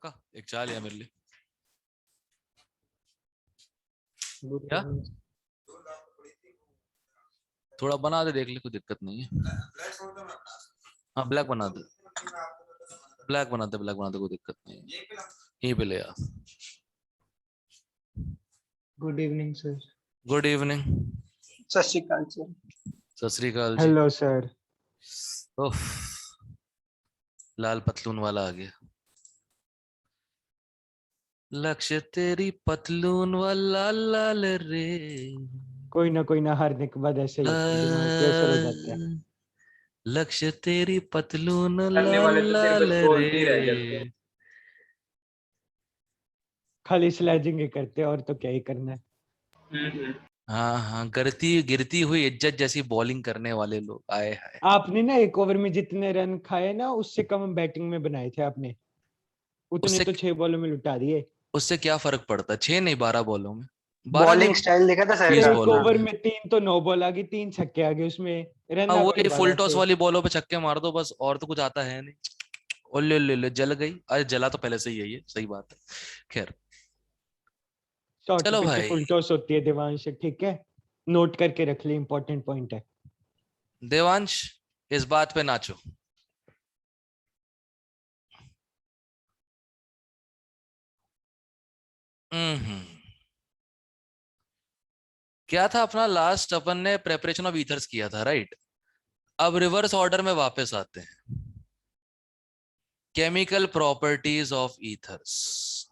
काका एक चाय लिया मेरे लिए। गुड क्या इवनिंग। थोड़ा बना दे, देख ले, कोई दिक्कत नहीं है। हाँ ब्लैक बना दे, ब्लैक बना दे, ब्लैक बना दे, कोई दिक्कत नहीं है। यहीं पे ले आ। Good evening sir. Good evening. Sat Shri अकाल सर। सत श्री अकाल जी। Hello sir. ओफ, लाल पतलून वाला आ गया। लक्ष्य तेरी पतलून वाला लाल रे। कोई ना हारने के बाद ऐसे ही होता है, दिमाग प्रेशर हो जाता है। लक्ष्य तेरी पतलून करने लाल वाले तो सिर्फ लाल बोलते ही रह जाते रे। हैं। खाली स्लेजिंग ही करते हैं और तो क्या ही करना है। हाँ हाँ, गिरती गिरती हुई इज्जत जैसी बॉलिंग करने वाले लोग आए हैं। आपने ना एक ओवर में जितने रन खाए ना उससे कम बैटिंग में बनाए थे आपने, उतने उससे तो 6 बॉलों में लुटा दिए। उससे क्या फर्क पड़ता है? 6 नहीं, 12 बॉलों में 12 नहीं, बॉलिंग स्टाइल देखा था सर 20 का एक अपना। बॉलों ओवर में। में 3 तो 9 बॉल आ गई, 3 छक्के आ गए, उसमें रन हाँ आपके वही फुल 12 टॉस थे। वाली बॉलों पे छक्के मार दो बस, और तो कुछ आता है नहीं। ओ ले जल गई। अरे जला तो पहले से ही है, ये सही बात है। खैर शॉर्ट चलो पिच भाई। फुल टॉस होती है देवांश, ठीक है, नोट करके रख ले, इंपॉर्टेंट पॉइंट है। देवांश इस बात पे नाचो। हम्म, क्या था अपना लास्ट? अपन ने प्रेपरेशन ऑफ ईथर्स किया था, राइट? अब रिवर्स ऑर्डर में वापस आते हैं। Chemical properties of ethers.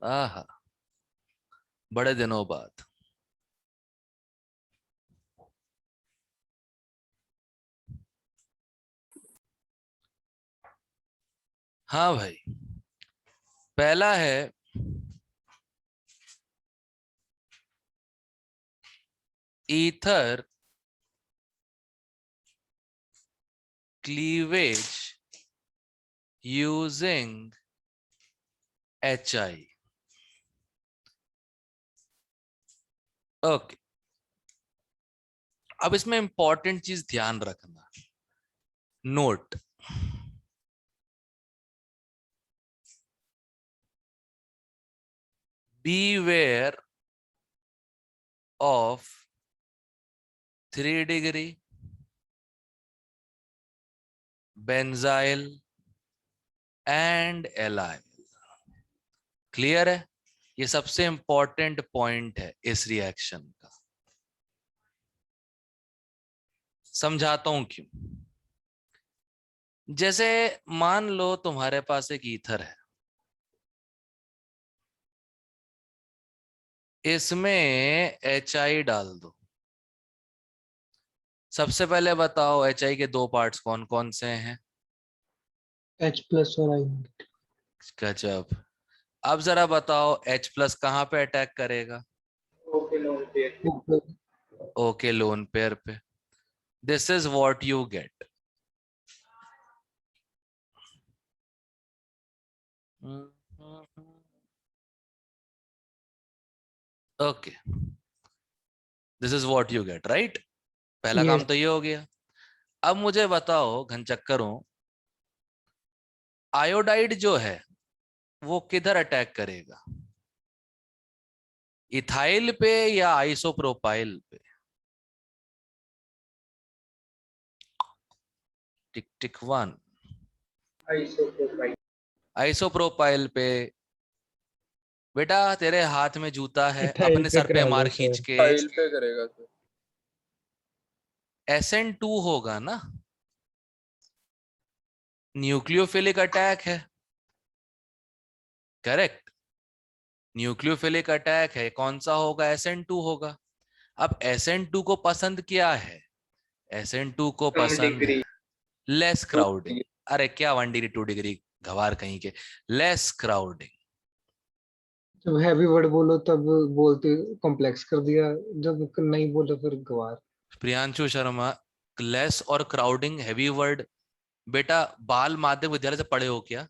आहा, बड़े दिनों बाद। हाँ भाई, पहला है ether cleavage using HI। Okay, अब इसमें इंपॉर्टेंट चीज ध्यान रखना, note. Beware of 3 degree benzyl and allyl. Clear है? ये सबसे इंपॉर्टेंट पॉइंट है इस रिएक्शन का। समझाता हूं क्यों। जैसे मान लो तुम्हारे पास एक ईथर है, इसमें HI डाल दो। सबसे पहले बताओ HI के 2 पार्ट्स कौन कौन से हैं? H+ और I। गजब। अब जरा बताओ H+ कहां पे अटैक करेगा? ओके लोन पेयर पे। This is what you get. Okay, this is what you get, right? पहला काम यस। तो ये हो गया। अब मुझे बताओ घनचक्करों, आयोडाइड जो है वो किधर अटैक करेगा? इथाइल पे या आइसोप्रोपाइल पे? टिक टिक वन। आइसोप्रोपाइल पे। बेटा तेरे हाथ में जूता है, इथाइल अपने पे सर पे करा मार दो खींच सर। के। फाइल पे करेगा तो। SN2 होगा ना? न्यूक्लियोफिलिक अटैक है, करेक्ट? न्यूक्लियोफिलिक अटैक है, कौन सा होगा? SN2 होगा। अब SN2 को पसंद क्या है? SN2 को कम पसंद डिग्री। है लेस क्राउडिंग। अरे क्या 1 डिग्री 2 डिग्री, गवार कहीं के। Less crowding. जब हैवी वर्ड बोलो तब बोलते कॉम्प्लेक्स कर दिया, जब नहीं बोलो फिर गवार। प्रियांशु शर्मा, लेस और क्राउडिंग हैवी वर्ड। बेटा बाल माध्यमिक विद्यालय से पढ़े हो क्या?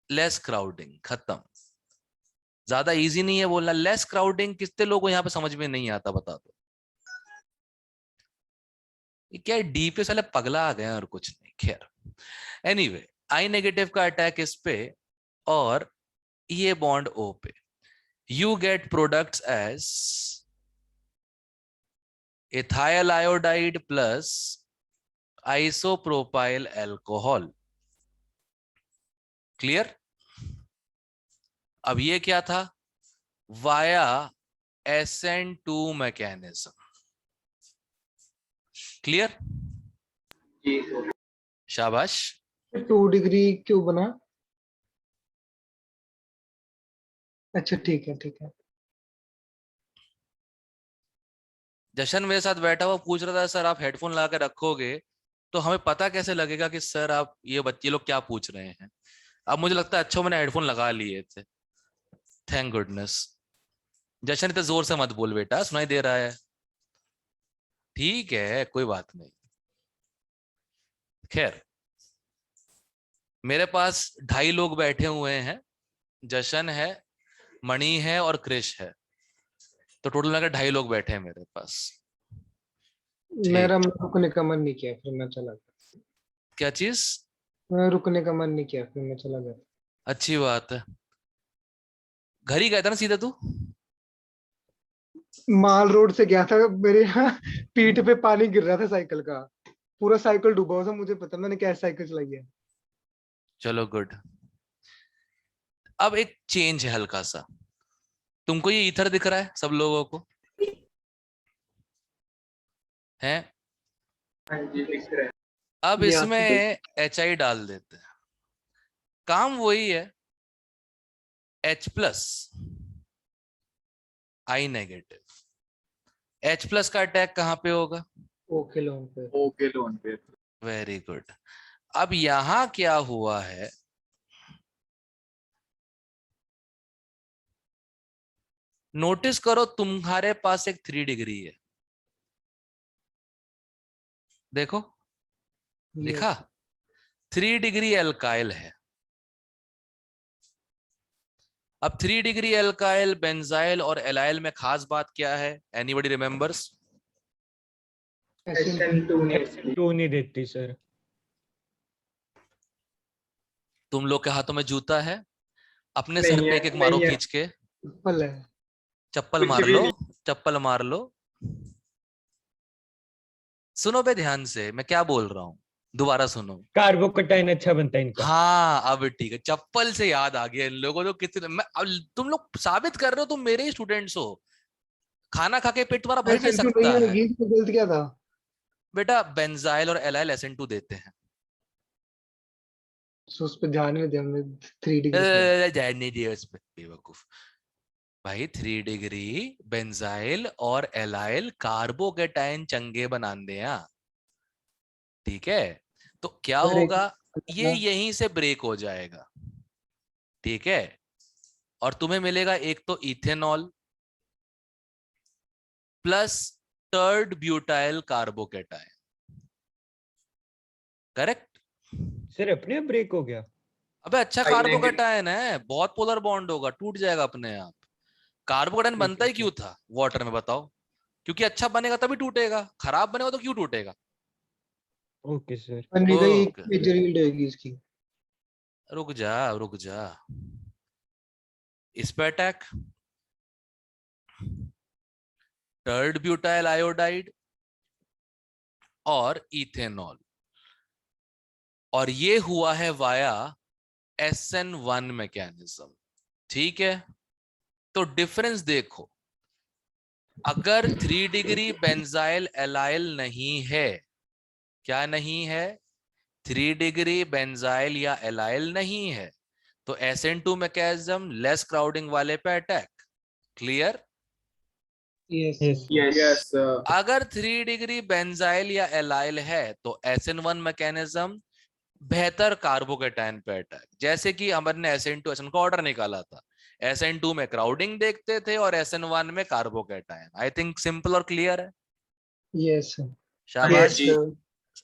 लेस क्राउडिंग खत्म। ज्यादा इजी नहीं है बोलना। लेस क्राउडिंग कितने लोगों को यहाँ पे समझ में नहीं आता, बता दो। ये क्या डी पे साले पगला आ गए हैं और कुछ नहीं। खैर एनीवे, आई नेगेटिव का अटैक इस पे और ये बॉन्ड ओ पे, you get products as ethyl iodide plus isopropyl alcohol। Clear? अब ये क्या था? Via SN2 mechanism. क्लियर? शाबाश। 2 डिग्री क्यों बना? अच्छा ठीक है ठीक है। जशन मेरे साथ बैठा हुआ पूछ रहा था, सर आप हेडफोन लगा के रखोगे तो हमें पता कैसे लगेगा कि सर आप ये बच्चे लोग क्या पूछ रहे हैं। अब मुझे लगता है अच्छा मैंने हेडफोन लगा लिए थे, थैंक गुडनेस। जशन इतना जोर से मत बोल बेटा, सुनाई दे रहा है। ठीक है कोई बात नहीं। खैर मेरे पास 2.5 लोग बैठे हुए हैं, जशन है, मणि है और क्रिश है, तो टोटल मिलाकर 2.5 लोग बैठे हैं मेरे पास। मेरा ठीक। रुकने का मन नहीं किया, फिर मैं चला गया। क्या चीज? मैं रुकने का मन नहीं किया, फिर मैं चला गया। अच्छी बात है। घर ही गया था ना सीधा तू? माल रोड से गया था, मेरे यहाँ पीठ पे पानी गिर रहा था साइकिल का, पूरा साइकिल डूबा हुआ था। मुझे पता, मैंने कैसे साइकिल चलाई है। चलो गुड। अब एक चेंज है हल्का सा। तुमको ये ईथर दिख रहा है सब लोगों को? है? हाँ जी दिख रहा है। अब ये इसमें HI डाल देते हैं। काम वही है, H+ I नेगेटिव। H+ का अटैक कहां पे होगा? ओके लोन पे। ओके लोन पे। Very good. अब यहां क्या हुआ है, नोटिस करो तुम्हारे पास एक 3 डिग्री है, देखो दिखा? 3 डिग्री एल्काइल है। अब 3 डिग्री एल्काइल, बेंजाइल और एलाइल में खास बात क्या है? Anybody remembers? SN2 नहीं देती सर। तुम लोग के हाथों में जूता है, अपने नहीं सर पे है, एक एक मारो नहीं है। खींच के। सिंपल है। चप्पल कुछ मार भी लो, नहीं। चप्पल मार लो। सुनो बे ध्यान से, मैं क्या बोल रहा हूं, दोबारा सुनो। कार्बोकटाइन अच्छा बनता है इनका। हाँ अब ठीक है, चप्पल से याद आ गया इन लोगों को। कितने अब तुम लोग साबित कर रहे हो, तुम मेरे ही स्टूडेंट्स हो। खाना खा के पेट तुम्हारा भर नहीं SN2 नहीं सकता है होगी, इसमें गलत क्या था? बेटा। बेंजाइल और एलाइल SN2 देते हैं। सो उस पर ध्यान नहीं दिया हमने। 3 डिग्री किया। नहीं दिया इस पे, बेवकूफ। भाई 3 डिग्री बेंजाइल और एलाइल कार्बोकेटाइन चंगे बनाते हैं, ठीक है? तो क्या यार एक होगा, ये ना, यहीं से ब्रेक हो जाएगा, ठीक है? और तुम्हें मिलेगा एक तो ethanol plus टर्ड butyl carbocation. Correct? Sir अपने आप ब्रेक हो गया। अबे अच्छा कार्बोकेटाइन है, बहुत पोलर बॉन्ड होगा, टूट जाएगा अपने आप। कार्बोकेटाइन ठीक बनता है ही क्यों था वाटर में बताओ? क्योंकि अच्छा बनेगा तभी टूटेगा, खराब बनेगा तो क्यों टूटेगा? Okay sir. बनने का एक ओके, मेजर यील्ड होगी इसकी। रुक जा रुक जा। इस पे अटैक, टर्ड ब्यूटाइल आयोडाइड और इथेनॉल, और ये हुआ है वाया SN1 मैकेनिज्म, ठीक है? तो डिफरेंस देखो, अगर 3 डिग्री बेंजाइल एलाइल नहीं है, क्या नहीं है? 3 डिग्री बेंजाइल या एलाइल नहीं है, तो SN2 मैकेनिज्म लेस क्राउडिंग वाले पे attack. Clear? Yes yes. Yes अगर 3 डिग्री बेंजाइल या एलाइल है तो SN1 मैकेनिज्म बेहतर कार्बोकेटाइन पे अटैक। जैसे कि हमने SN2 SN का ऑर्डर निकाला था, SN2 में क्राउडिंग देखते थे और SN1 में कार्बोकेटाइन। आई थिंक सिंपल और क्लियर है। यस शाबाश। जी।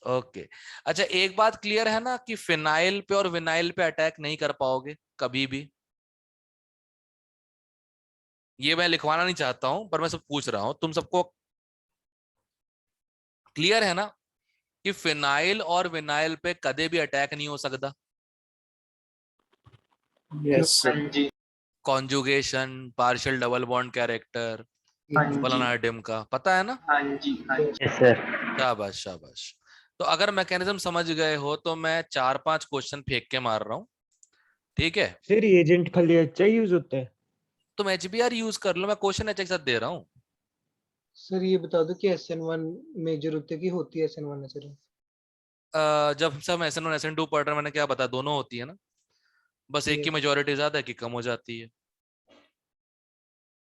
ओके। अच्छा एक बात क्लियर है ना कि फिनाइल पे और विनाइल पे अटैक नहीं कर पाओगे कभी भी। ये मैं लिखवाना नहीं चाहता हूं पर मैं सब पूछ रहा हूं, तुम सबको क्लियर है ना? कि फिनाइल और विनाइल पे कदे भी अटैक नहीं हो सकता। यस हाँ सर। जी। Conjugation, partial double bond character, हाँ जी। फलाना डिम का पता है ना। हाँ जी। हाँ जी। Yes sir. शाबाश शाबाश। तो अगर मैकेनिज्म समझ गए हो तो मैं 4-5 क्वेश्चन फेंक के मार रहा हूँ, ठीक है। सर एजेंट खाली अच्छा यूज होता है? तुम HBr यूज कर लो, मैं क्वेश्चन एच के साथ दे रहा हूँ। सर ये बता दो कि SN1 मेजर होते की होती है SN1 SN1? जब सब SN1 SN2 पढ़ रहे हैं, मैंने क्या बताया, दोनों होती है ना, बस एक की यस। मेजोरिटी ज्यादा है कि कम हो जाती है।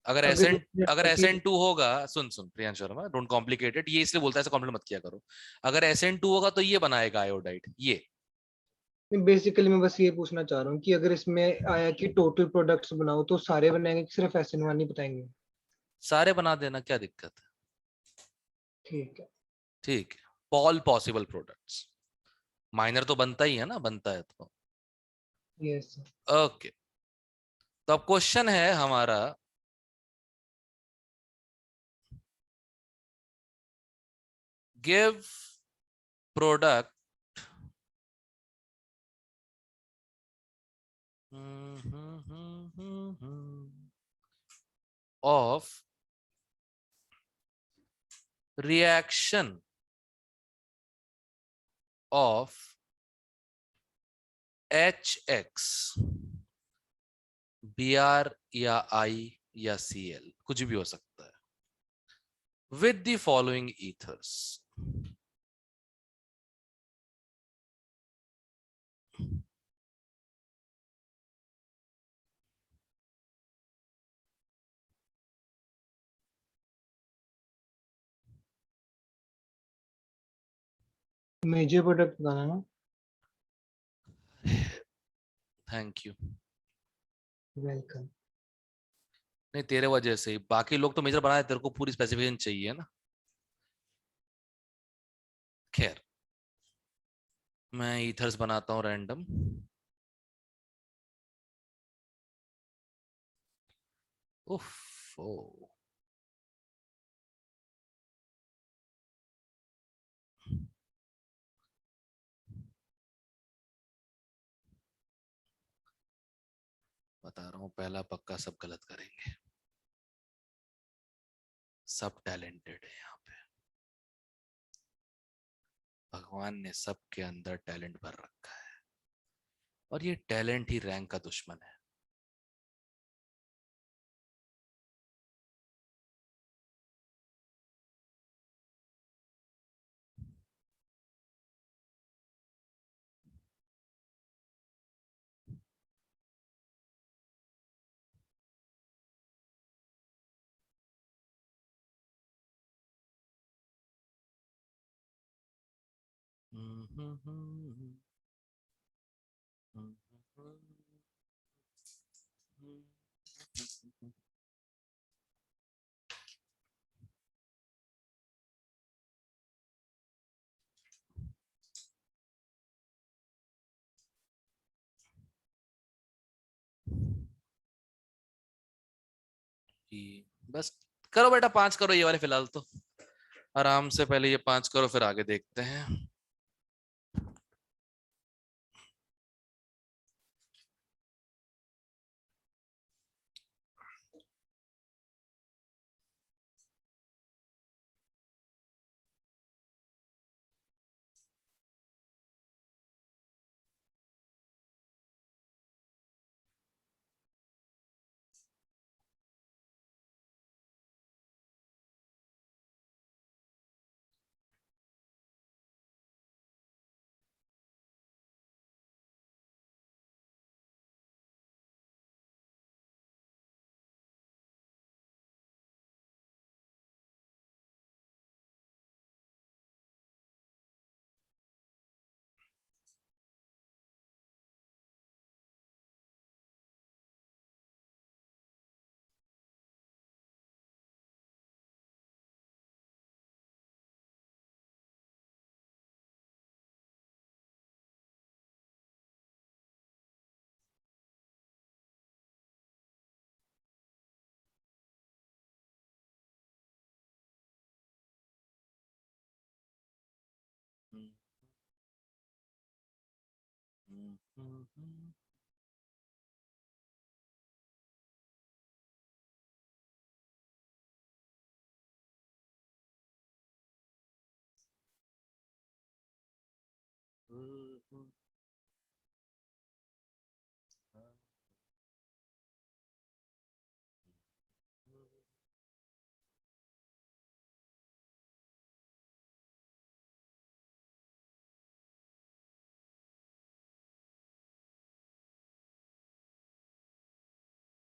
अगर अगर SN इसमें अगर है कि SN2 होगा, सुन सुन प्रियांश शर्मा, डोंट कॉम्प्लिकेटेड, ये इसलिए बोलता है, ऐसे कॉम्प्लिकेट मत किया करो। अगर SN2 होगा तो ये बनाएगा आयोडाइड, ये। बेसिकली मैं बस ये पूछना चाह रहा हूँ कि अगर इसमें आया कि टोटल प्रोडक्ट्स बनाओ तो सारे बनाएंगे कि सिर्फ SN1 ही बताएंगे? सारे बना देना, क्या दिक्कत है। ठीक है। ठीक है, ऑल पॉसिबल प्रोडक्ट्स। माइनर तो बनता ही है ना, बनता है तो। यस। ओके, तो अब क्वेश्चन है हमारा, give product of reaction of HX, Br या I या Cl, कुछ भी हो सकता है, with the following ethers. Major product बताना ना। Thank you. वेलकम। नहीं, तेरे वजह से ही, बाकी लोग तो मेजर बनाए, तेरे को पूरी स्पेसिफिकेशन चाहिए ना। खैर, मैं ईथर्स बनाता हूँ रैंडम। उफ ओ, बता रहा हूँ, पहला पक्का सब गलत करेंगे, सब टैलेंटेड है यहाँ पे, भगवान ने सबके अंदर टैलेंट भर रखा है, और ये टैलेंट ही रैंक का दुश्मन है। बस करो बेटा, 5 करो ये वाले फिलहाल तो, आराम से पहले ये 5 करो, फिर आगे देखते हैं।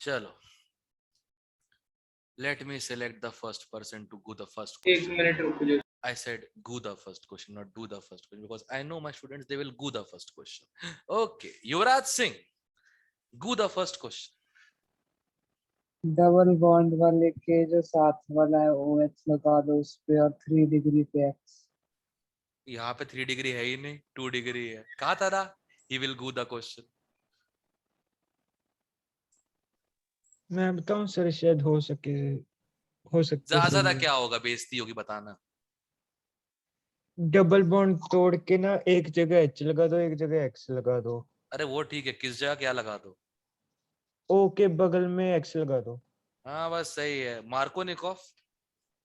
चलो, let me select the first person to go the first एक question. मिनट रुक जाओ। I said go the first question, not do the first question, because I know my students, they will go the first question. Okay, Yuvraj Singh, go the first question. Double bond वाले के जो साथ वाला है OH लगा दो उस पे और 3 डिग्री पे X। यहाँ पे 3 डिग्री है ही नहीं, 2 डिग्री है। कहा था ना, he will go the question. मैं बताऊं सर, शायद हो सकते ज्यादा सही है। क्या होगा, बेइज्जती होगी, बताना। डबल बॉन्ड तोड़ के ना एक जगह H लगा दो, एक जगह X लगा दो। अरे वो ठीक है, किस जगह क्या लगा दो? O के बगल में X लगा दो। हाँ बस सही है। मार्कोनिकॉफ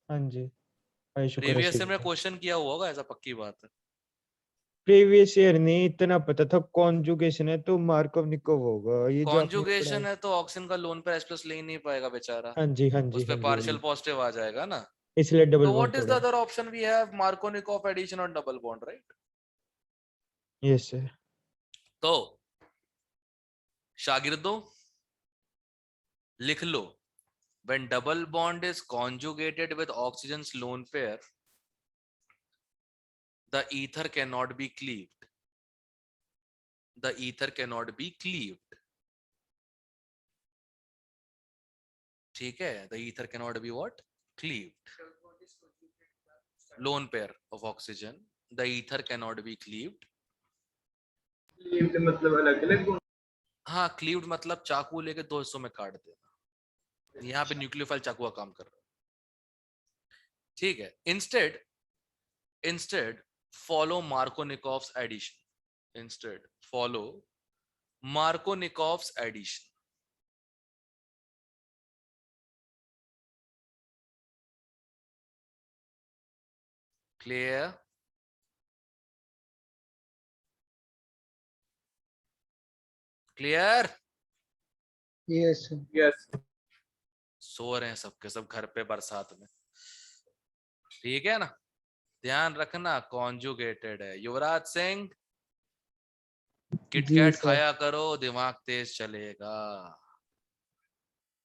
हाँ जी, भाई शुक्र है प्रीवियस सही में है। क्वेश्चन किया हुआ होगा, ऐसा पक्की बात है। प्रीवियस ईयर नहीं, इतना पता था कॉन्जुगेशन है तो मार्कोव होगा, ये जो आपने पढ़ा कॉन्जुगेशन है। है तो ऑक्सीजन का लोन पे H+ ले ही नहीं पाएगा बेचारा, हाँ जी हाँ जी उस पे हाँ जी, पार्शियल वही। पॉजिटिव आ जाएगा ना। इसलिए डबल तो बॉन्ड व्हाट इज द तोड़ा। Other option we have? Markovnikov addition और double bond, right? Yes sir. तो शागिर्दों लिख लो, when double bond is conjugated with oxygen's lone pair, the ether cannot be cleaved. The ether cannot be cleaved. ठीक है, the ether cannot be what? Cleaved. Lone pair of oxygen, the ether cannot be cleaved. मतलब अलग अलग। हाँ, cleaved मतलब चाकू लेके 2 हिस्सों में काट देना। यहाँ पे न्यूक्लियोफाइल चाकू का काम कर रहा है। ठीक है, instead follow Markovnikov's addition. Instead follow Markovnikov's addition. Clear? Clear? Yes yes. सो रहे हैं सबके सब घर पे बरसात में, ठीक है ना? ध्यान रखना, कॉन्जुगेटेड है। युवराज सिंह, किटकैट खाया करो, दिमाग तेज चलेगा।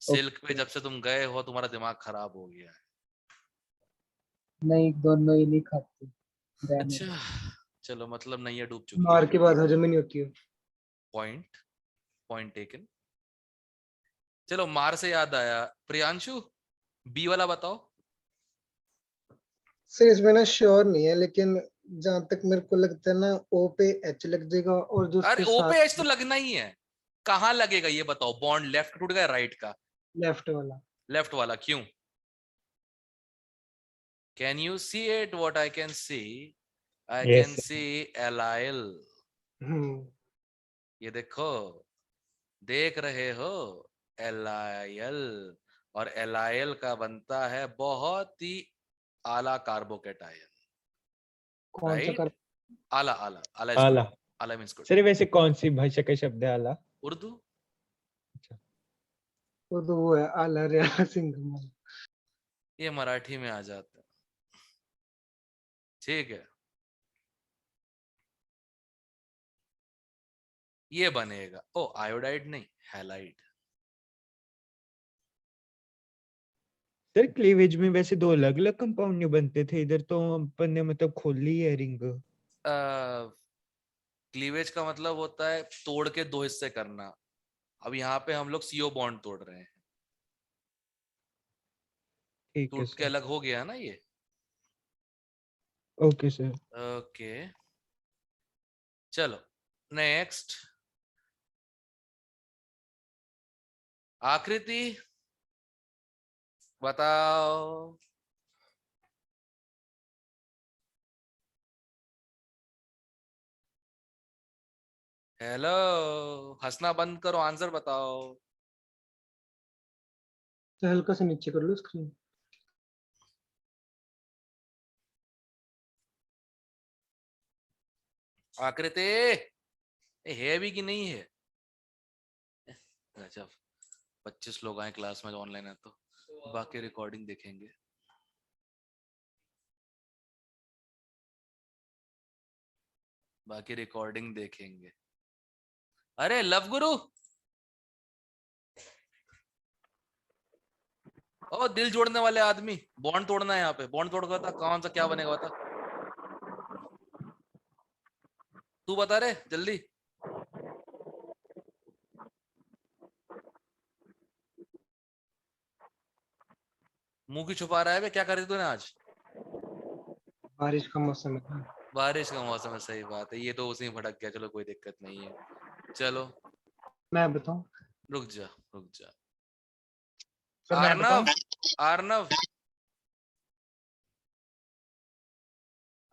सिल्क पे जब से तुम गए हो तुम्हारा दिमाग खराब हो गया है। नहीं, दोनों ही नहीं खाती। अच्छा चलो, मतलब नैया डूब चुकी मार है। के बाद हजम ही नहीं होती है। Point taken. चलो, मार से याद आया, प्रियांशु बी वाला बताओ। सर इसमें ना श्योर नहीं है, लेकिन जहां तक मेरे को लगता है ना O पे H लग जाएगा और जो अरे उसके ओ पे साथ एच तो लगना ही है। कहाँ लगेगा ये बताओ? बॉन्ड लेफ्ट टूट गया, राइट का? लेफ्ट वाला। लेफ्ट वाला क्यों? Can you see it? What I can see? I can yes. see allyl. ये देखो, देख रहे हो? allyl, और allyl का बनता है बहुत ही आला कार्बोकेटायन, कौन सा राइट? कर? आला आला आला is good. आला। आला means good. सर वैसे कौन सी भाषा का शब्द है आला? उर्दू। तो वो है आला रेला सिंह। ये मराठी में आ जाता है, ठीक है? ये बनेगा, ओ आयोडाइड नहीं, हैलाइड। सर क्लीवेज में वैसे दो अलग अलग कंपाउंड नहीं बनते थे, इधर तो अपन ने मतलब खोल ली है रिंग। क्लीवेज का मतलब होता है तोड़ के 2 हिस्से करना। अब यहाँ पे हम लोग CO बॉन्ड तोड़ रहे हैं, ठीक है टूट के सर। अलग हो गया ना ये। Okay sir. ओके चलो, नेक्स्ट आकृति बताओ। हेलो, हंसना बंद करो, आंसर बताओ। तो हल्का से नीचे कर लो स्क्रीन। आकृति है भी कि नहीं है? गजब, 25 लोग आए क्लास में, ऑनलाइन है तो बाकी रिकॉर्डिंग देखेंगे। बाकी रिकॉर्डिंग देखेंगे। अरे लव गुरु, ओ दिल जोड़ने वाले आदमी, बॉन्ड तोड़ना है यहाँ पे, बॉन्ड तोड़ था, कौन सा क्या बनेगा बता, तू बता रे जल्दी। मुंह की छुपा रहा है बे, क्या कर रही तूने आज? बारिश का मौसम है। बारिश का मौसम है, सही बात है, ये तो उसी में भटक गया, चलो कोई दिक्कत नहीं है। चलो मैं बताऊं? रुक जा रुक जा। सर मैं बताऊं? आर्नव, आर्नव,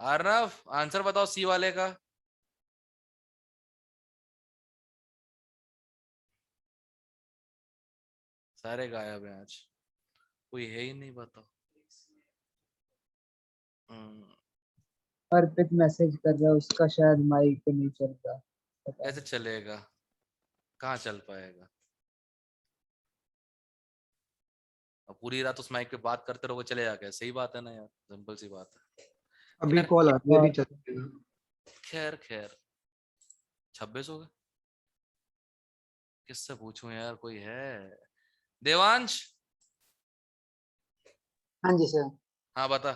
आर्नव, आंसर बताओ सी वाले का। सारे गायब हैं आज, कोई है ही नहीं, बताओ। अर्पित मैसेज कर रहा है, उसका शायद माइक नहीं चल रहा, पता ऐसे नहीं। चलेगा, कहाँ चल पाएगा? अब पूरी रात उस माइक पे बात करते रहोगे, चलेगा क्या? सही बात है ना यार, सिंपल सी बात है। अभी खैर कॉल आ रही है, अभी चल। खैर खैर 26 हो गए, किससे पूछूं यार, कोई है? देवांश, हाँ जी सर। हाँ बता।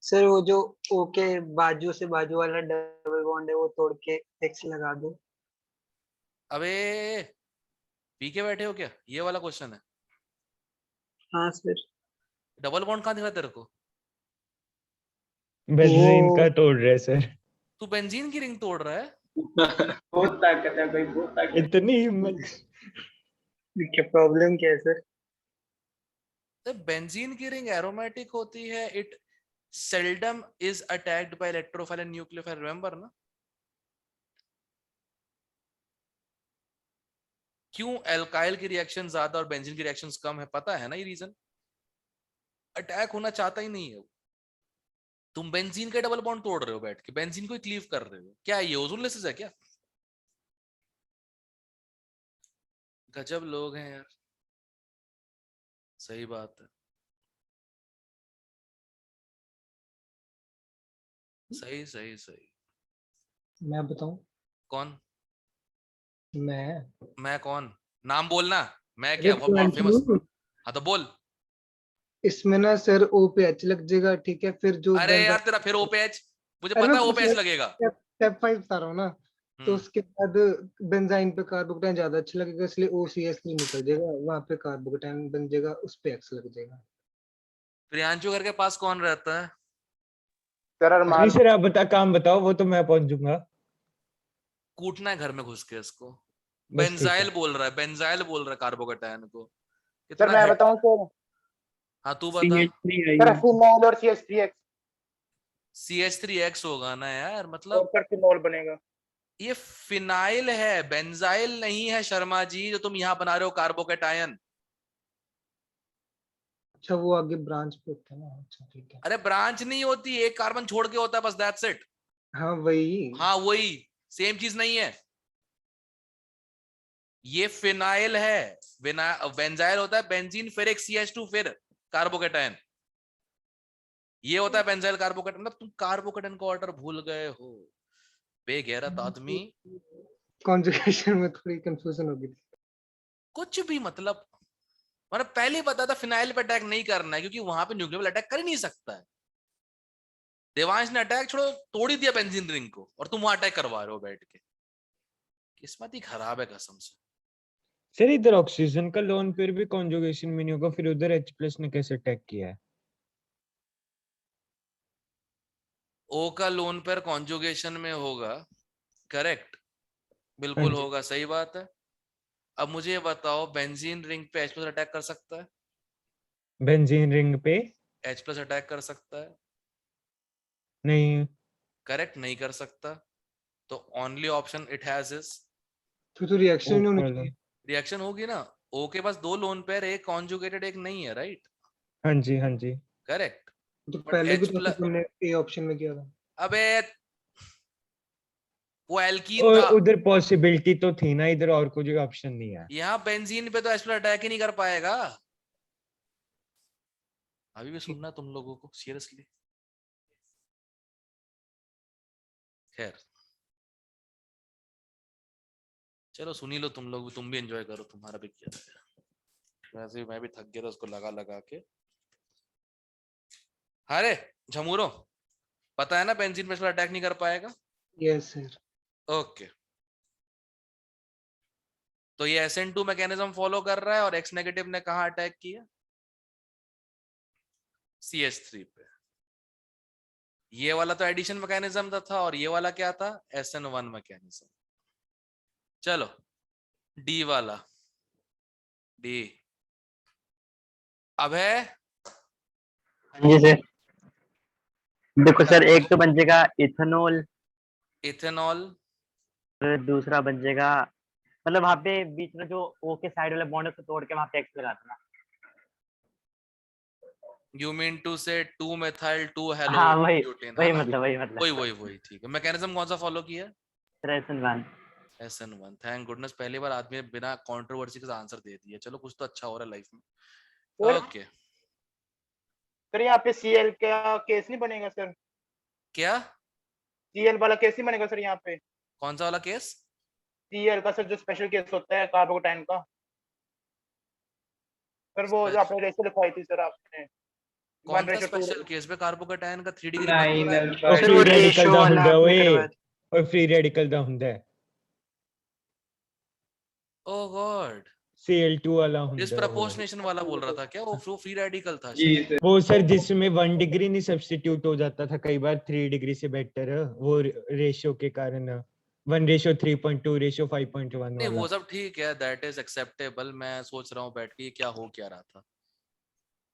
सर वो जो ओ के बाजू से बाजू वाला डबल बॉन्ड है वो तोड़ के एक्स लगा दो। अबे पी के बैठे हो क्या, ये वाला क्वेश्चन है? हाँ सर। डबल बॉन्ड कहाँ दिख रहा है तेरे को? बेंजीन वो का तोड़ रहे सर। तू बेंजीन की रिंग तोड़ रहा है? बहुत ताकत है भाई, बहुत ताकत। इतनी हिम्मत। क्या प्रॉब्लम क्या है सर? तो बेंजीन की रिंग एरोमेटिक होती है, it seldom is attacked by electrophile and nucleophile, remember ना? क्यों एल्काइल की रिएक्शन ज्यादा और बेंजीन की रिएक्शंस कम है, पता है ना ये रीजन? अटैक होना चाहता ही नहीं है वो। तुम बेंजीन का डबल बॉन्ड तोड़ रहे हो बैठ के, बेंजीन को क्लीव कर रहे हो, क्या ये ओजोनलेसिस है क्या? गजब लोग हैं यार, सही बात है, सही सही सही। मैं बताऊं? कौन? मैं मैं कौन? नाम बोलना। मैं अरे क्या बहुत फेमस? कंटिन्यू। हाँ तो बोल। इसमें ना सर ओ पे एच लग जाएगा, ठीक है, फिर जो अरे बेंजा। यार तेरा फिर ओपेच, मुझे अरे मैं पता है ओपेच पूछना लगेगा। स्टेप 5 बता रहा हूँ ना। तो हम्म। उसके बाद बेंजाइन पे कार्बोकेटाइन ज्यादा अच्छा लगेगा, इसलिए ओ सी एस नहीं निकल जाएगा, वहां पे कार्बोकेटाइन बन जाएगा, उस पे एक्स लग जाएगा। प्रियांशु घर के पास कौन रहता है? सर नहीं अरमान। सर, आप बता, काम बताओ, वो तो मैं पहुंच जाऊंगा। कूटना है घर में घुस के इसको। बस ठीक बेंजाइल है। बोल रहा है, बेंजाइल बोल रहा है कार्बोकेटायन को। सर कितना मैं हेट। बताऊं सर? हाँ तू बता। CH3 सर है। फिनॉल और CH3X। CH3X होगा ना यार, और मतलब सर फिनॉल बनेगा। ये फिनाइल है, बेंजाइल नहीं है शर्मा जी, जो तुम यहाँ बना रहे हो कार्बोकेटायन। अच्छा वो आगे ब्रांच पे होता है ना, अच्छा ठीक है। अरे ब्रांच नहीं होती, एक कार्बन छोड़ के होता है बस, दैट्स इट। हाँ वही। हाँ वही, सेम चीज नहीं है। ये फिनाइल है, बेंजाइल होता है बेंजीन फिर एक CH2 फिर कार्बोकेटायन। ये होता है बेंजाइल कार्बोकेटायन, मतलब तुम कार्बोकेटायन का ऑर्डर भूल गए हो, बेगैरत आदमी। कॉन्जुगेशन में थोड़ी कंफ्यूजन हो गई थी। कुछ भी मतलब, मैंने पहले ही बताया था फिनाइल पे अटैक नहीं करना है, क्योंकि वहां पे न्यूक्लियर अटैक कर ही नहीं सकता है। देवांश ने अटैक छोड़ो, तोड़ ही दिया बेंजीन रिंग को, और तुम वहां अटैक करवा रहे हो बैठ के। किस्मत ही खराब है कसम से। सर इधर ऑक्सीजन का लोन फिर भी कॉन्जुगेशन में नहीं होगा, फिर उधर H+ ने कैसे अटैक किया है? ओ का लोन पेयर कॉन्जुगेशन में होगा, करेक्ट, हाँ बिल्कुल जी। होगा, सही बात है। अब मुझे ये बताओ, बेंजीन रिंग पे H+ अटैक कर सकता है? बेंजीन रिंग पे? H+ अटैक कर सकता है? नहीं। करेक्ट, नहीं कर सकता। तो only option it has is तो रिएक्शन नहीं होनी ऊपर चाहिए। रिएक्शन होगी ना। ओ के पास दो लोन पेयर, एक कॉन्जुगेटेड एक नहीं है, राइट? हाँ जी, हाँ जी। करेक्ट। तो बट पहले भी H तो प्लस, तुमने ए ऑप्शन में किया था। अबे वो एल्कीन और था। उधर पॉसिबिलिटी तो थी ना, इधर और कोई ऑप्शन नहीं है। यहाँ बेंजीन पे तो H प्लस अटैक ही नहीं कर पाएगा। अभी भी सुनना तुम लोगों को सीरियसली। खैर चलो सुनी लो तुम लोग, तुम भी एंजॉय करो, तुम्हारा भी क्या है। वैसे भी मैं भी थक गया था उसको लगा लगा के। अरे झमूरो, पता है ना बेंजीन पे अटैक नहीं कर पाएगा। Yes sir. ओके, तो ये SN2 मैकेनिज्म फॉलो कर रहा है और X नेगेटिव ने कहा अटैक किया? CH3 पे। ये वाला तो एडिशन मैकेनिज्म था और ये वाला क्या था? SN1 mechanism. चलो डी वाला, डी। अब है हाँ जी सर। देखो सर, एक तो बन जाएगा इथेनॉल, इथेनॉल। और दूसरा बन जाएगा, मतलब वहां पे बीच में जो ओ के साइड वाला बॉन्ड है उसको तोड़ के वहां पे एक्स लगा देना। यू मीन टू से 2 मेथाइल 2 हेलो हाँ वही ब्यूटेन, है वही ना? मतलब, वही वही मतलब। वही वही ठीक है। मैकेनिज्म कौन सा फॉलो किया? SN1। SN1। थैंक गुडनेस, पहली बार आदमी ने बिना कंट्रोवर्सी के आंसर दे दिया। चलो कुछ तो अच्छा हो रहा है लाइफ में। सर ओके, सर यहाँ पे सीएल का केस नहीं बनेगा सर? क्या? सीएल वाला केस नहीं बनेगा सर यहाँ पे? कौन सा वाला केस? सीएल का सर, जो स्पेशल केस होता है कार्बोटाइन का सर, वो जो आपने रेशो लिखवाई थी सर आपने, कौन सा 1:2। स्पेशल केस पे कार्बोकेटायन का 3 डिग्री बंद हो नाइन रहा है? अल्फा और टू सर फ्री वो रेडिकल रेशो दा वाला हुंदा आपने ओए, करवा दिया। और फ्री रेडिकल दा हुंदा है। ओह गॉड, Cl2 वाला हुंदा है वो। डिस्प्रपोर्शनेशन वाला बोल रहा था क्या? वो फ्री रेडिकल था जी शायद। सर। वो सर जिसमें 1 डिग्री नहीं सब्स्टिट्यूट हो जाता था कई बार 3 डिग्री से बेटर, वो रेशियो के कारण 1:3.2 5.1 नहीं वाला। वो सब ठीक है, दैट इज एक्सेप्टेबल। मैं सोच रहा हूँ बैठ के ये क्या हो क्या रहा था।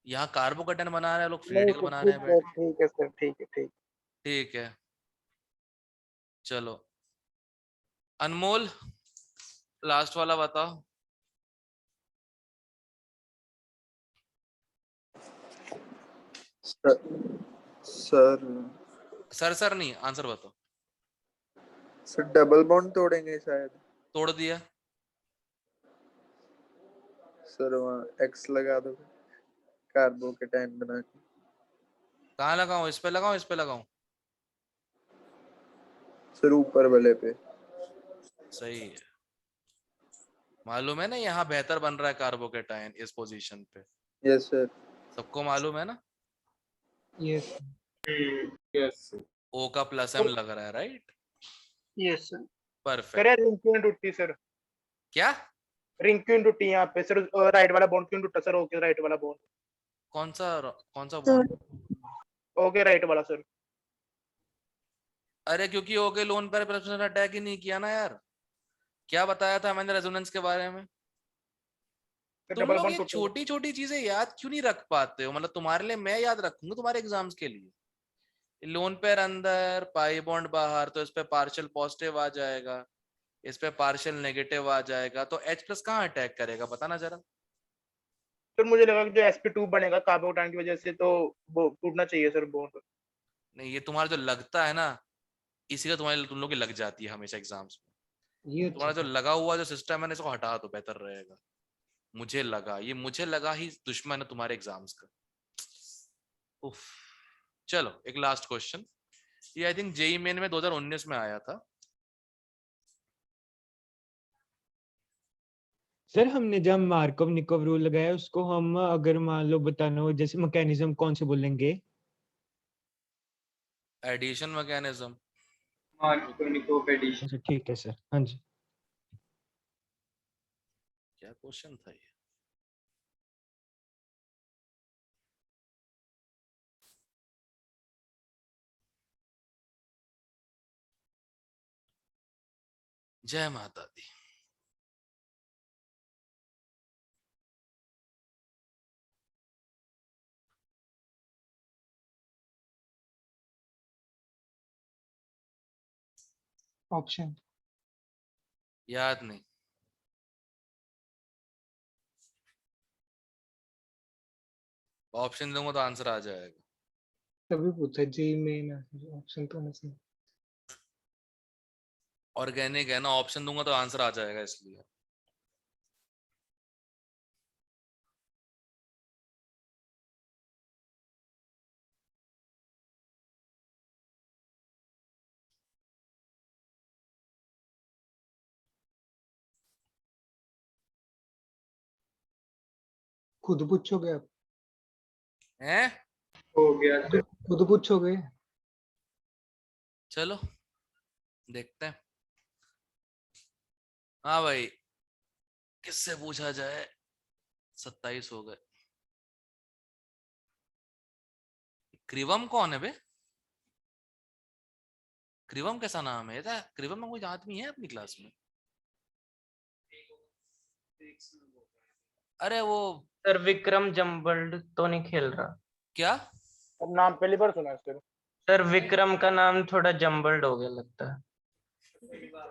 यहाँ कार्बोकेटायन बना रहे हैं लोग, फ्री नहीं रेडिकल सर, बना रहे ठीक हैं है बैठ के। ठीक है सर, ठीक है ठीक। ठीक है चलो, अनमोल लास्ट वाला बताओ। सर सर सर सर नहीं, आंसर बताओ। सर डबल बॉन्ड तोड़ेंगे शायद। तोड़ दिया। सर वहाँ एक्स लगा दो, कार्बोकेटाइन बना के। कहाँ लगाऊं? इस पे लगाऊं, इस पे लगाऊं? सर ऊपर वाले पे। सही है। मालूम है ना यहाँ बेहतर बन रहा है कार्बोकेटायन इस पोजीशन पे। Yes sir. सबको मालूम है ना? यस। यस O का प्लस M लग रहा है, right? Yes sir. Perfect. Sir ring क्यों टूटी सर? क्या? रिंग क्यों टूटी यहाँ पे सर? राइट वाला बॉन्ड क्यों टूटा सर? ओके राइट वाला बॉन्ड, कौन सा बॉन्ड? ओके राइट वाला सर। अरे क्योंकि O के लोन पर अटैक ही नहीं किया ना यार। क्या बताया था मैंने रेजोनेंस के बारे में? सर तुम डबल लोग बॉन्ड ये टूटा। छोटी छोटी चीजें याद क्यों नहीं रख पाते हो? मतलब तुम्हारे लिए मैं याद रखूंगा तुम्हारे एग्जाम्स के लिए। लोन पेयर अंदर, पाई बॉन्ड बाहर, तो इस पे पार्शियल पॉजिटिव आ जाएगा, इस पे पार्शियल नेगेटिव आ जाएगा, तो H प्लस कहाँ अटैक करेगा बताना जरा। सर मुझे लगा कि जो sp2 बनेगा कार्बोटाइन की वजह से, तो वो टूटना चाहिए सर बॉन्ड। नहीं ये तुम्हारा जो लगता है ना, इसी का तुम्हारे तुम लोग की लग जाती है हमेशा एग्जाम्स में। ये तुम्हारा जो अच्छा। लगा हुआ जो सिस्टम है ना, इसको हटा दो, बेहतर रहेगा। मुझे लगा ही दुश्मन है तुम्हारे एग्जाम्स का। उफ। चलो एक लास्ट क्वेश्चन, ये आई थिंक जेई मेन में 2019 में आया था। सर हमने जब मार्कव निकोव रूल लगाया उसको हम अगर मान लो बताना हो जैसे मैकेनिज्म कौन से बोलेंगे? Addition mechanism. Markovnikov addition. अच्छा ठीक है सर, हाँ जी। क्या क्वेश्चन था ये? जय माता दी। ऑप्शन याद नहीं। ऑप्शन दूंगा तो आंसर आ जाएगा। तभी पूछा जी मेन ऑप्शन तो होना चाहिए। ऑर्गेनिक है ना, ऑप्शन दूंगा तो आंसर आ जाएगा इसलिए। खुद पूछोगे आप? हैं? हो गया खुद पूछोगे? चलो देखते हैं। हाँ भाई, किससे पूछा जाए? 27 हो गए। क्रिवम कौन है बे? क्रिवम कैसा नाम है? था क्रिवम में कोई आदमी है अपनी क्लास में? अरे वो सर विक्रम जम्बल्ड तो नहीं खेल रहा? क्या? अब नाम पहली बार सुना है सर। सर विक्रम का नाम थोड़ा जम्बल्ड हो गया लगता है।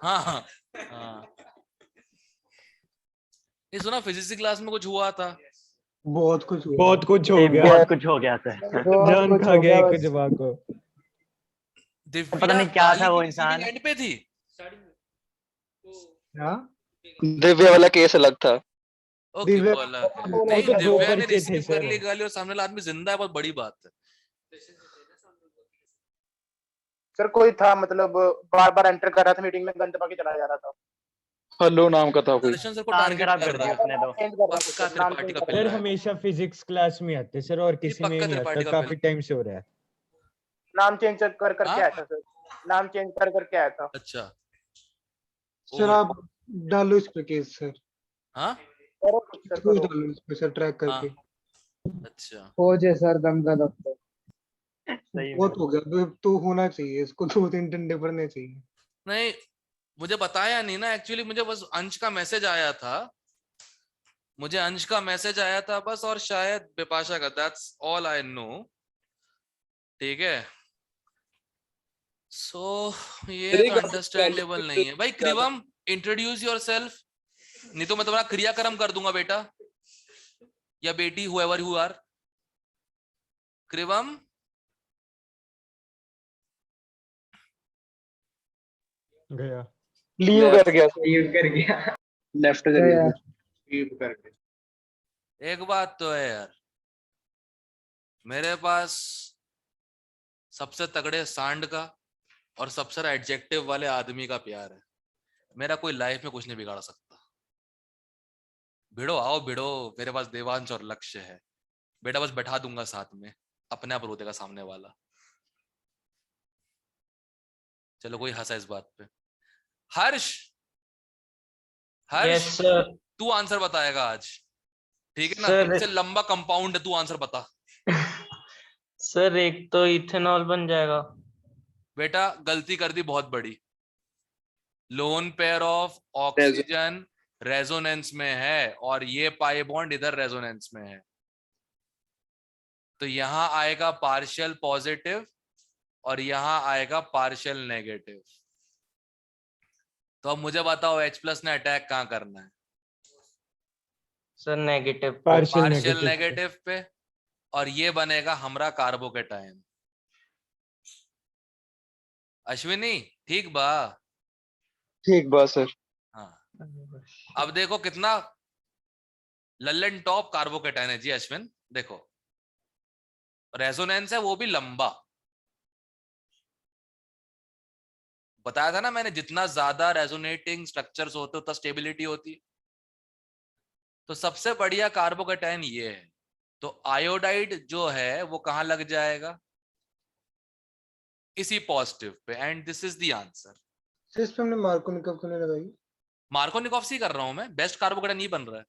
हाँ हाँ हाँ। ये सुना फिजिक्स की क्लास में कुछ हुआ था? बहुत कुछ हुआ। बहुत कुछ हो नहीं, गया। बहुत कुछ हो गया सर। बहुत जान कुछ खा हो गया गया एक बस। जवाब को। दिव्या पता नहीं क्या था काली वो की इंसान। receiving end पे थी। हाँ दिव्या वाला केस अलग था। ओके दिव्या- वो अलग है। वो नहीं, तो दो दिव्या ने पर्चे थे रिसीव कर सर। ली गाली और सामने वाला आदमी जिंदा है, बहुत बड़ी बात है। सर कोई था मतलब बार बार एंटर कर रहा था मीटिंग में, गन दबा के चला जा रहा था। हल्लो नाम का था कोई। दर्शन सर को कान टारगेट खराब कर कर रहा दिया है। उसने तो। चेंज कर रहा था पक्का सर, नाम त्रिपाठी change का कर रहा पिल्ला सर है। हमेशा फिजिक्स क्लास में आते सर, और किसी में पक्का नहीं त्रिपाठी आता, का काफी पिल्ला। टाइम से हो रहा है। था। नाम चेंज कर करके हाँ? आया था सर, नाम चेंज कर करके आया था। अच्छा। सर आप डालो इस पे केस सर, हाँ करो कुछ सर, कुछ करो। डालो इस पे सर ट्रैक हाँ करके। अच्छा। हो जे सर दंगा दत्तो। सही में। बहुत हो गया तो होना चाहिए इसको, 2-3 डंडे पड़ने चाहिए। नहीं, मुझे बताया नहीं ना एक्चुअली, मुझे बस अंश का मैसेज आया था। मुझे अंश का मैसेज आया था बस, और शायद बिपाशा का, दैट्स ऑल आई नो। ठीक है, सो ये तो अंडरस्टैंडेबल नहीं है भाई। क्रिवम इंट्रोड्यूस योरसेल्फ, नहीं तो मैं तुम्हारा क्रियाक्रम कर दूंगा बेटा या बेटी, हुएवर यू आर। क्रिवम गया। लीव कर गया। लीव कर गया। लेफ्ट गया। लीव करके। एक बात तो है यार, मेरे पास सबसे तगड़े सांड का और सबसे एडजेक्टिव वाले आदमी का प्यार है। मेरा कोई लाइफ में कुछ नहीं बिगाड़ सकता। भिड़ो आओ भिड़ो, मेरे पास देवांश और लक्ष्य है बेटा, बस बैठा दूंगा साथ में, अपने आप रो देगा सामने वाला। चलो कोई हंसा इस बात पे। हर्ष, यस हर्ष सर। तू आंसर बताएगा आज, ठीक है ना? सर- तेरे से लंबा कंपाउंड है, तू आंसर बता। सर एक तो इथेनॉल बन जाएगा। बेटा गलती कर दी बहुत बड़ी। Lone pair of oxygen resonance में है और ये पाई बॉन्ड इधर रेजोनेंस में है, तो यहां आएगा पार्शियल पॉजिटिव और यहां आएगा पार्शियल नेगेटिव। तो अब मुझे बताओ H+ ने अटैक कहां करना है? Sir negative. पार्शियल नेगेटिव पे, और ये बनेगा हमारा कार्बोकेटायन। अश्विनी ठीक बा? ठीक बात सर। हाँ, अब देखो कितना लल्लन टॉप कार्बोकेटायन है जी अश्विन। देखो रेजोनेंस है वो भी लंबा, बताया था ना मैंने, जितना ज्यादा रेजोनेटिंग स्ट्रक्चर्स होते उतना स्टेबिलिटी होती है। तो सबसे बढ़िया कार्बोकेटायन ये है। तो आयोडाइड जो है वो कहां लग जाएगा? इसी positive pay, and this is the answer. Sir इस पे हमने मार्कोनिकॉव क्यों नहीं लगाई? मार्कोनिकॉफ से कर रहा हूं मैं, बेस्ट कार्बोकेटायन नहीं बन रहा है।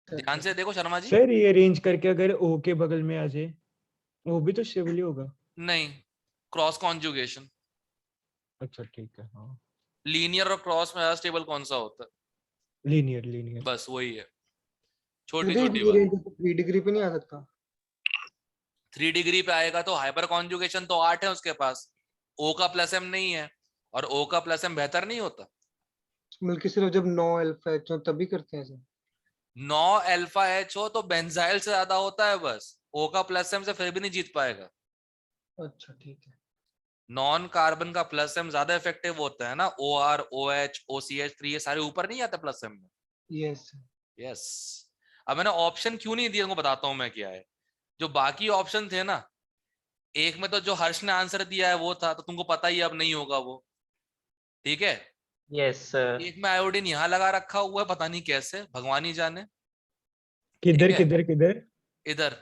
ध्यान से देखो शर्मा जी। सर ये अरेंज करके अगर ओ के बगल में आ जाए, वो भी तो स्टेबल ही होगा। नहीं, क्रॉस कॉन्जुगेशन। अच्छा ठीक है। हाँ लीनियर और क्रॉस में स्टेबल कौन सा होता है? Linear linear. बस वही है, छोटी यदि छोटी बात। 3 डिग्री पे नहीं आ सकता? 3 डिग्री पे आएगा तो हाइपर कॉन्जुगेशन तो 8 है उसके पास, O का प्लस एम नहीं है और O का प्लस एम बेहतर नहीं होता? बल्कि सिर्फ जब 9 अल्फा एच हो तभी करते हैं सर। 9 अल्फा एच हो तो बेंजाइल से ज्यादा होता है बस, O का प्लस एम से फिर भी नहीं जीत पाएगा। अच्छा ठीक है। नॉन कार्बन का प्लस एम ज्यादा इफेक्टिव होता है ना, OR, OH, OCH3 ये सारे ऊपर नहीं आते प्लस एम में। Yes yes. अब मैंने ऑप्शन क्यों नहीं दिया उनको बताता हूं मैं क्या है। जो बाकी ऑप्शन थे ना, एक में तो जो हर्ष ने आंसर दिया है वो था, तो तुमको पता ही अब नहीं होगा वो, ठीक है। Yes sir. एक में आयोडीन यहाँ लगा रखा हुआ है, पता नहीं कैसे, भगवान ही जाने। किधर ठीक है, किधर किधर? इधर,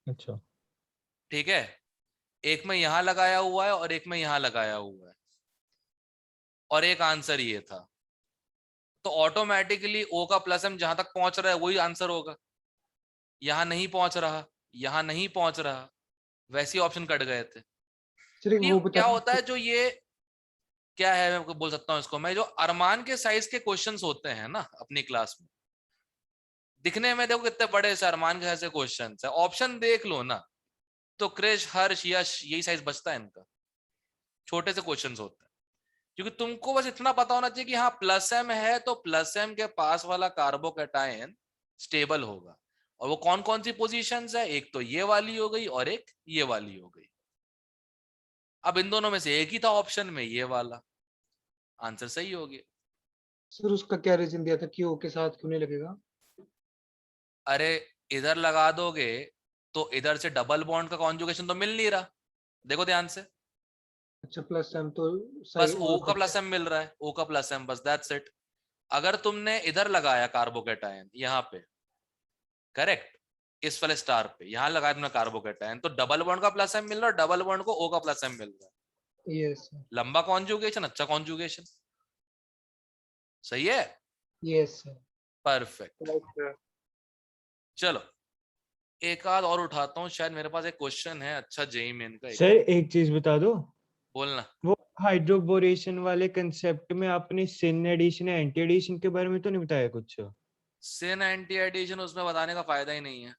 अच्छा ठीक है। एक में यहाँ लगाया हुआ है और एक में यहाँ लगाया हुआ है, और एक आंसर ये था। तो ऑटोमेटिकली O का प्लस एम जहां तक पहुंच रहा है वही आंसर होगा। यहां नहीं पहुंच रहा, यहां नहीं पहुंच रहा, वैसे ही ऑप्शन कट गए थे। सर एक ये वो क्या बता होता है, जो ये क्या है, मैं बोल सकता हूँ इसको मैं, जो अरमान के साइज के क्वेश्चंस होते हैं ना अपनी क्लास में, दिखने में देखो कितने बड़े से अरमान के साइज के क्वेश्चंस है, ऑप्शन देख लो ना तो क्रिश, हर्ष, यश, यही साइज बचता है इनका, छोटे से क्वेश्चंस होते हैं। क्योंकि तुमको बस इतना पता होना चाहिए कि हाँ प्लस एम है तो प्लस एम के पास वाला कार्बोकैटायन स्टेबल होगा। और वो कौन कौन सी पोजीशंस है, एक तो ये वाली हो गई और एक ये वाली हो गई। अब इन दोनों में से एक ही था ऑप्शन में, ये वाला आंसर सही हो गया। सर उसका क्या रीजन दिया था कि ओ के साथ क्यों नहीं लगेगा? अरे इधर लगा दोगे तो इधर से डबल बॉन्ड का कॉन्जुगेशन तो मिल नहीं रहा, देखो ध्यान से। अच्छा प्लस एम तो बस सही O ओ का का प्लस एम मिल रहा है, O का प्लस एम, बस दैट्स इट। अगर तुमने इधर लगाया कार्बोकैटायन यहाँ पे, करेक्ट, इस वाले स्टार पे यहाँ लगाया तुमने कार्बोकैटायन, तो डबल बॉन्ड का प्लस एम मिल रहा है, डबल बॉन्ड को O का प्लस एम मिल रहा है। यस लंबा कॉन्जुगेशन, अच्छा कॉन्जुगेशन, सही है, yes sir. Perfect. Right, sir. चलो एक आध और उठाता हूँ, शायद मेरे पास एक क्वेश्चन है अच्छा जेई मेन का, एक सर एक चीज बता दो, बोलना। वो हाइड्रोबोरेशन वाले कंसेप्ट में आपने सिन एडिशन या एंटी एडिशन के बारे में तो नहीं बताया कुछ? सिन एंटी एडिशन उसमें बताने का फायदा ही नहीं है,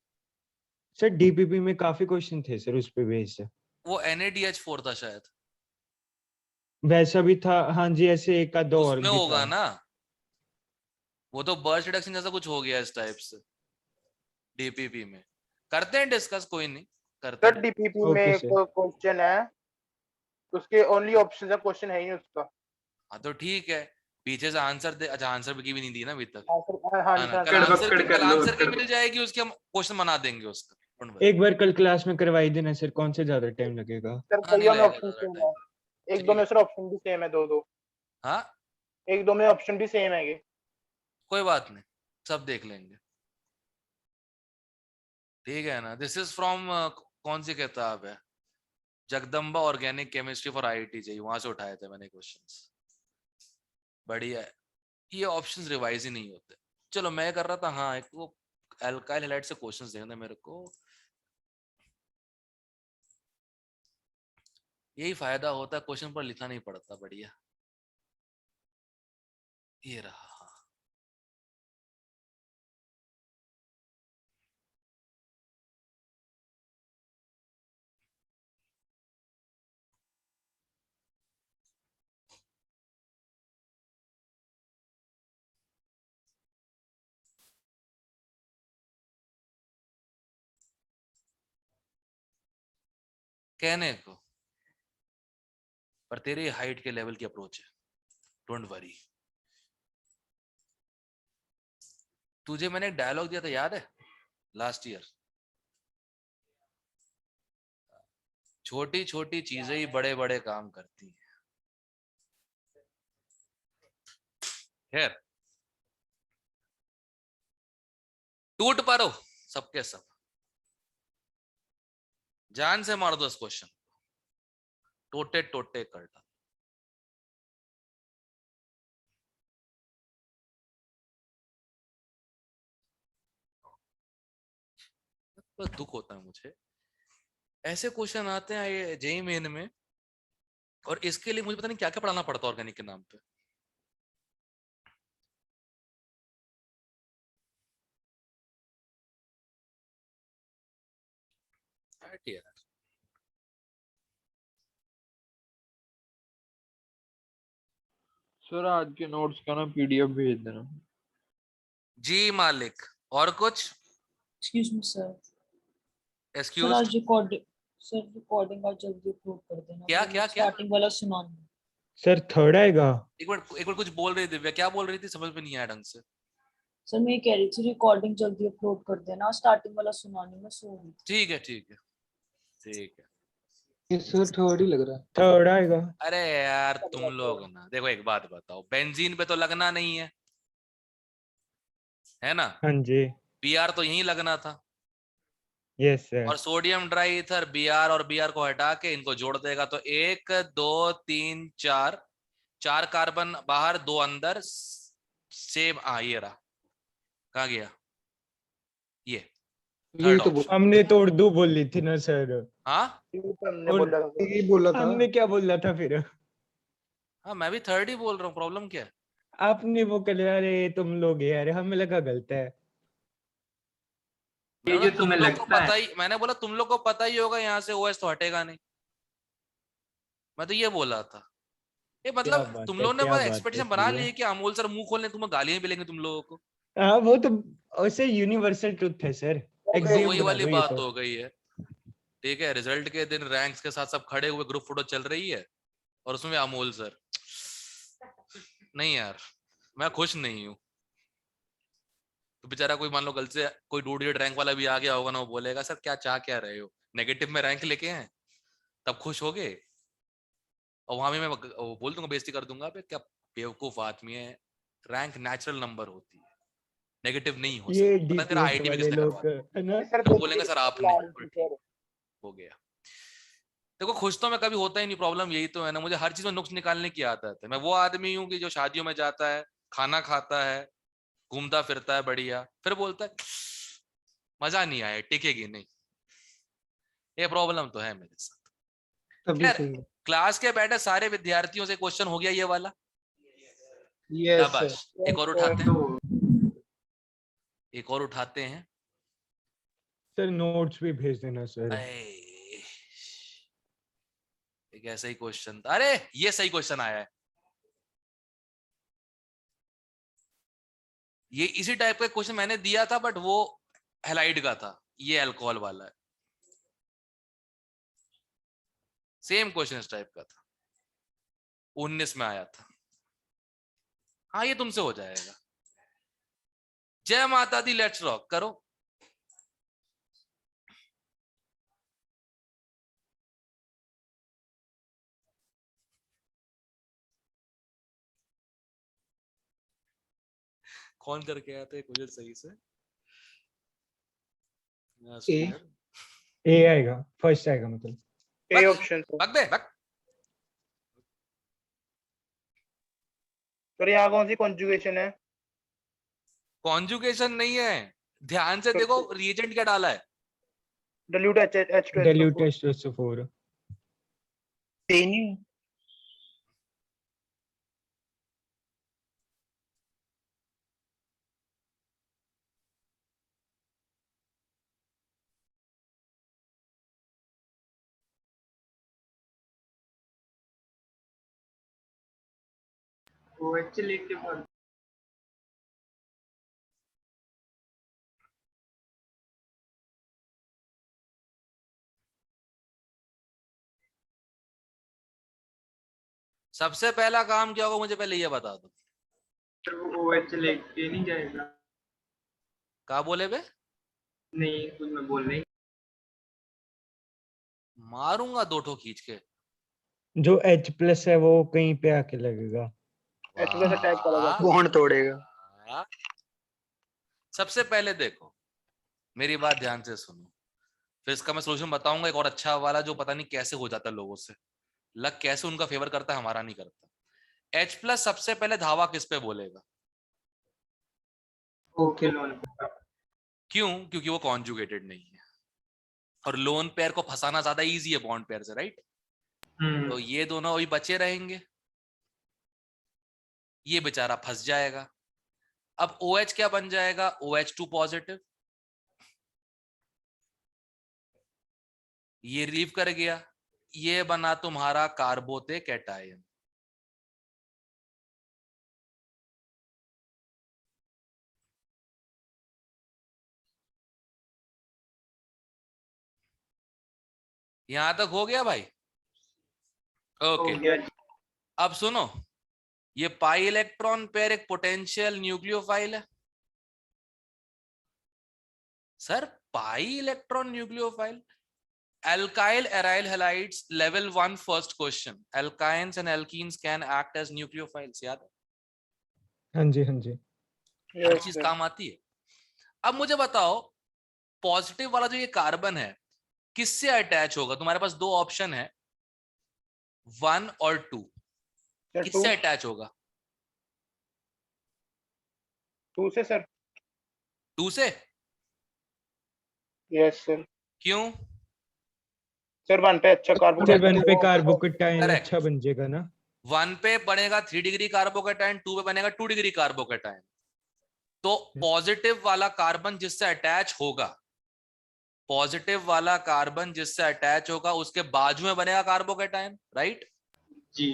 सर डीपीपी में काफी क्वेश्चन थे सर उस पे बेस्ड से। वो NADH4 था शायद, वैसा भी था, हाँ जी, ऐसे एक का दो और उसमें भी होगा था। ना। वो तो बर्स्ट रिडक्शन जैसा कुछ हो गया इस टाइप से, डीपीपी में करते हैं डिस्कस, कोई नहीं करते सर हैं। डीपीपी में ओके एक सर। क्वेश्चन है, उसके ओनली ऑप्शन है, क्वेश्चन है ही नहीं उसका। हाँ तो ठीक है, पीछे से आंसर दे, अच्छा आंसर की भी नहीं दी ना अभी तक। हाँ ना जी ना, सर, कल आंसर आंसर की, कर कल लो, आंसर की कर मिल दो। जाएगी, उसके हम क्वेश्चन बना देंगे उसका, don't worry। एक बार कल क्लास में करवाई देना सर, कौन से ज्यादा टाइम लगेगा? सर हाँ नहीं कईयों में लगेगा ऑप्शन ज्यादा सेम टाइम, है, एक दो ठीक में है। सर ऑप्शन भी सेम है, दो दो, हाँ एक दो में ऑप्शन भी सेम है। कोई बात नहीं, सब देख लेंगे, ठीक है ना। दिस इज फ्रॉम कौन सी किताब है, Jagdamba organic chemistry for IIT JEE, वहां से उठाए थे मैंने क्वेश्चंस, बढ़िया है। ये ऑप्शंस रिवाइज ही नहीं होते। चलो मैं कर रहा था, हाँ एक वो एल्काइल हैलाइड से क्वेश्चंस देखने मेरे को, यही फायदा होता है, क्वेश्चन पर लिखना नहीं पड़ता, बढ़िया। ये रहा, कहने को, पर तेरे हाइट के लेवल की अप्रोच है, डोंट वरी। तुझे मैंने एक डायलॉग दिया था याद है लास्ट ईयर, छोटी छोटी चीजें ही बड़े बड़े काम करती हैं। खैर टूट पड़ो सबके सब, जान से मार दो इस क्वेश्चन, टोटे टोटे कर डालो। बस दुख होता है मुझे, ऐसे क्वेश्चन आते हैं ये जेईई मेन में, और इसके लिए मुझे पता नहीं क्या क्या पढ़ाना पड़ता है ऑर्गेनिक के नाम पे। यार सर आज के नोट्स का ना पीडीएफ भेज देना। जी मालिक। और कुछ? Excuse me sir. Sir excuse? आज रिकॉर्डिंग, सर रिकॉर्डिंग आज जल्दी अपलोड कर देना। क्या क्या क्या? स्टार्टिंग वाला सुनाना। सर थर्ड आएगा। एक बार कुछ बोल रही थी दिव्या, क्या बोल रही थी? समझ में नहीं आया ढंग से। सर मैं ये कह रही थी रिकॉर्डिंग जल्दी अपलोड कर देना, स्टार्टिंग वाला सुनाने में सो रही थी। ठीक है ठीक है ठीक है। ये सर थर्ड ही लग रहा है। थर्ड आएगा। अरे यार तुम लोग ना, देखो एक बात बताओ, बेंजीन पे तो लगना नहीं है ना? हाँ जी। बीआर तो यहीं लगना था। Yes sir. और सोडियम डाई ईथर बीआर और बीआर को हटा के इनको जोड़ देगा तो 1 2 3 4, 4 कार्बन बाहर 2 अंदर, सेम। ये रहा, कहाँ गया ये? यही थर्ड तो ऑप्शन। हमने तो उर्दू बोली थी ना सर। हाँ हमने और बोला था। यही बोला था। हमने क्या बोला था फिर? हाँ, मैं भी थर्ड ही बोल रहा हूँ, प्रॉब्लम क्या है? आपने वो कर लिया, अरे तुम लोग यार, हमें लगा गलत है। ये जो तुम तुम्हें लोग को लगता पता है, ही, मैंने बोला तुम लोग को पता ही होगा यहाँ से ओएस तो हटेगा नहीं। मैं तो ये बोला था। ये क्या मतलब बात तुम है, लोगों ने क्या वो बात है, एक्सपेक्टेशन सही बना है। ली है कि अमोल सर मुंह खोलने तुम्हें गालियां मिलेंगी तुम लोगों को। हाँ वो तो वैसे यूनिवर्सल ट्रुथ है सर। तो एक्सियम वही बना वाली दो ये बात तो। हो गई है। ठीक है, रिजल्ट के दिन रैंक्स के साथ सब खड़े हुए ग्रुप फोटो चल रही है और उसमें अमोल सर। नहीं यार, मैं खुश नहीं हूँ। तो बेचारा कोई मान लो गलती से कोई डूड रैंक वाला भी आ गया होगा ना, वो बोलेगा सर क्या चाह क्या रहे हो, नेगेटिव में रैंक लेके हैं, तब खुश हो गए। और वहां भी मैं वो बोल दूंगा, बेइज्जती कर दूंगा, क्या बेवकूफ आदमी है। रैंक नेचुरल नंबर होती है, नेगेटिव नहीं हो ये सकती। पता नहीं तेरा डीपीएस आईटी में वाले किसने लोग करवाया। है ना। सर तो बोलेंगे बेसिकली सर आपने, लाल बोल थी ठीक सर। हो गया। देखो खुश तो मैं कभी होता ही नहीं, प्रॉब्लम यही तो है ना, मुझे हर चीज में नुक्स निकालने की आदत है। मैं वो आदमी हूँ कि जो शादियों में जाता है, खाना खाता है, घूमता फिरता है बढ़िया, फिर बोलता है मजा नहीं आया, टिकेगी नहीं। ये प्रॉब्लम तो है मेरे साथ। तभी खैर, सही है। क्लास के बैठे सारे विद्यार्थियों से क्वेश्चन हो गया ये वाला। Yes sir. शाबाश, एक और उठाते हैं, एक और उठाते हैं। सर नोट्स भी भेज देना सर। अये, एक ऐसा ही क्वेश्चन था। अरे ये सही क्वेश्चन आया है। ये इसी टाइप का क्वेश्चन मैंने दिया था, बट वो हैलाइड का था, ये अल्कोहल वाला है। सेम क्वेश्चन इस टाइप का था, 19 में आया था। हाँ ये तुमसे हो जाएगा। जय माता दी, लेट्स रॉक करो। कौन करके आया था ये क्वेश्चन सही से? ए ए आएगा, फर्स्ट आएगा मतलब। A option sir. बक बे बक। सर यहाँ कौन सी कॉन्जुगेशन है? कॉन्जुगेशन नहीं है, ध्यान से देखो रिएजेंट क्या डाला है। dilute H2SO4। Dilute H2SO4। नहीं वो एक्चुअली के सबसे पहला काम क्या होगा मुझे पहले ये बता दो। वो एक्चुअली के नहीं जाएगा। क्या बोले बे? नहीं कुछ मैं बोल नहीं। मारूंगा दो ठो खींच के। जो H+ है वो कहीं पे आके लगेगा। H से टाइप करेगा। वाह, बॉन्ड तोड़ेगा। वाह। सबसे पहले देखो, मेरी बात ध्यान से सुनो, फिर इसका मैं सोल्यूशन बताऊंगा एक और अच्छा वाला, जो पता नहीं कैसे हो जाता है लोगों से, लक कैसे उनका फेवर करता है, हमारा नहीं करता। H+ सबसे पहले धावा किस पे बोलेगा? Okay loan. क्यों? क्योंकि वो कॉन्जुगेटेड नहीं है, और लोन पेयर को फंसाना ज्यादा इजी है बॉन्ड पेयर से, राइट? तो ये दोनों अभी बचे रहेंगे, ये बेचारा फंस जाएगा। अब OH क्या बन जाएगा? OH2 पॉजिटिव, ये लीव कर गया, ये बना तुम्हारा कार्बोते कैटायन। यहां तक हो गया भाई? ओके, अब सुनो, ये पाई इलेक्ट्रॉन पेयर एक पोटेंशियल न्यूक्लियोफाइल है। Sir pi electron nucleophile, alkyl aryl halides level 1 first question, alkynes and alkenes can act as nucleophiles, याद है? हाँ जी, हाँ जी। हर चीज काम आती है। अब मुझे बताओ, पॉजिटिव वाला जो ये कार्बन है किससे अटैच होगा? तुम्हारे पास दो ऑप्शन है, 1 और 2। किससे अटैच होगा? 2 से सर। 2 से? Yes sir. क्यों? सर 1 पे अच्छा कार्बोकेटाइन, 1 पे कार्बोकेटाइन Correct. अच्छा बन जाएगा ना। 1 पे बनेगा 3 डिग्री कार्बोकेटाइन, 2 पे बनेगा 2 डिग्री कार्बोकेटाइन। तो पॉजिटिव वाला कार्बन जिससे अटैच होगा, पॉजिटिव वाला कार्बन जिससे अटैच होगा उसके बाजू में बनेगा कार्बोकेटाइन, राइट? जी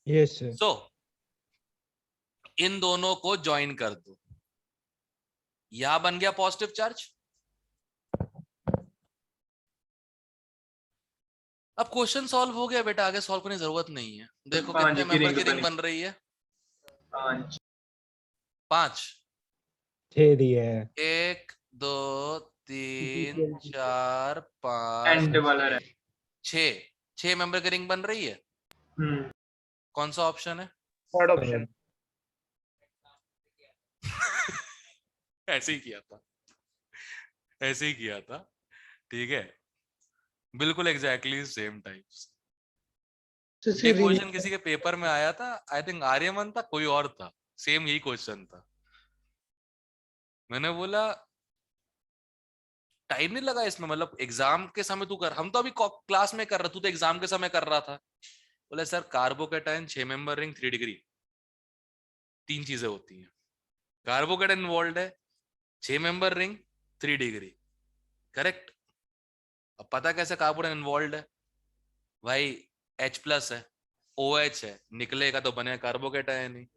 यस सर। सो इन दोनों को ज्वाइन कर दो, यहां बन गया पॉजिटिव चार्ज। अब क्वेश्चन सॉल्व हो गया बेटा, आगे सॉल्व करने की जरूरत नहीं है। देखो कितने मेंबर की रिंग बन रही है? 5। 6 दिया है। 1 2 3 4 5 6 मेंबर की रिंग बन रही है। कौन सा ऑप्शन है? Third option. ऐसे ही किया था, ऐसे ही किया था, ठीक है, बिल्कुल एग्जैक्टली सेम टाइप्स। ये क्वेश्चन किसी के पेपर में आया था, आई थिंक आर्यमन था, कोई और था, सेम यही क्वेश्चन था। मैंने बोला टाइम नहीं लगा इसमें, मतलब एग्जाम के समय तू कर, हम तो अभी क्लास में कर रहा, तू तो एग्जाम के समय कर रहा था। बोले sir carbocation 6 member ring 3 degree, 3 चीजें होती हैं, कार्बोकेटाइन इन्वॉल्व है, 6 मेंबर रिंग 3 डिग्री, करेक्ट। अब पता कैसे कार्बोकेटाइन इन्वॉल्व है भाई? H+ है, OH है, निकलेगा तो बने कार्बोकेटाइन ही।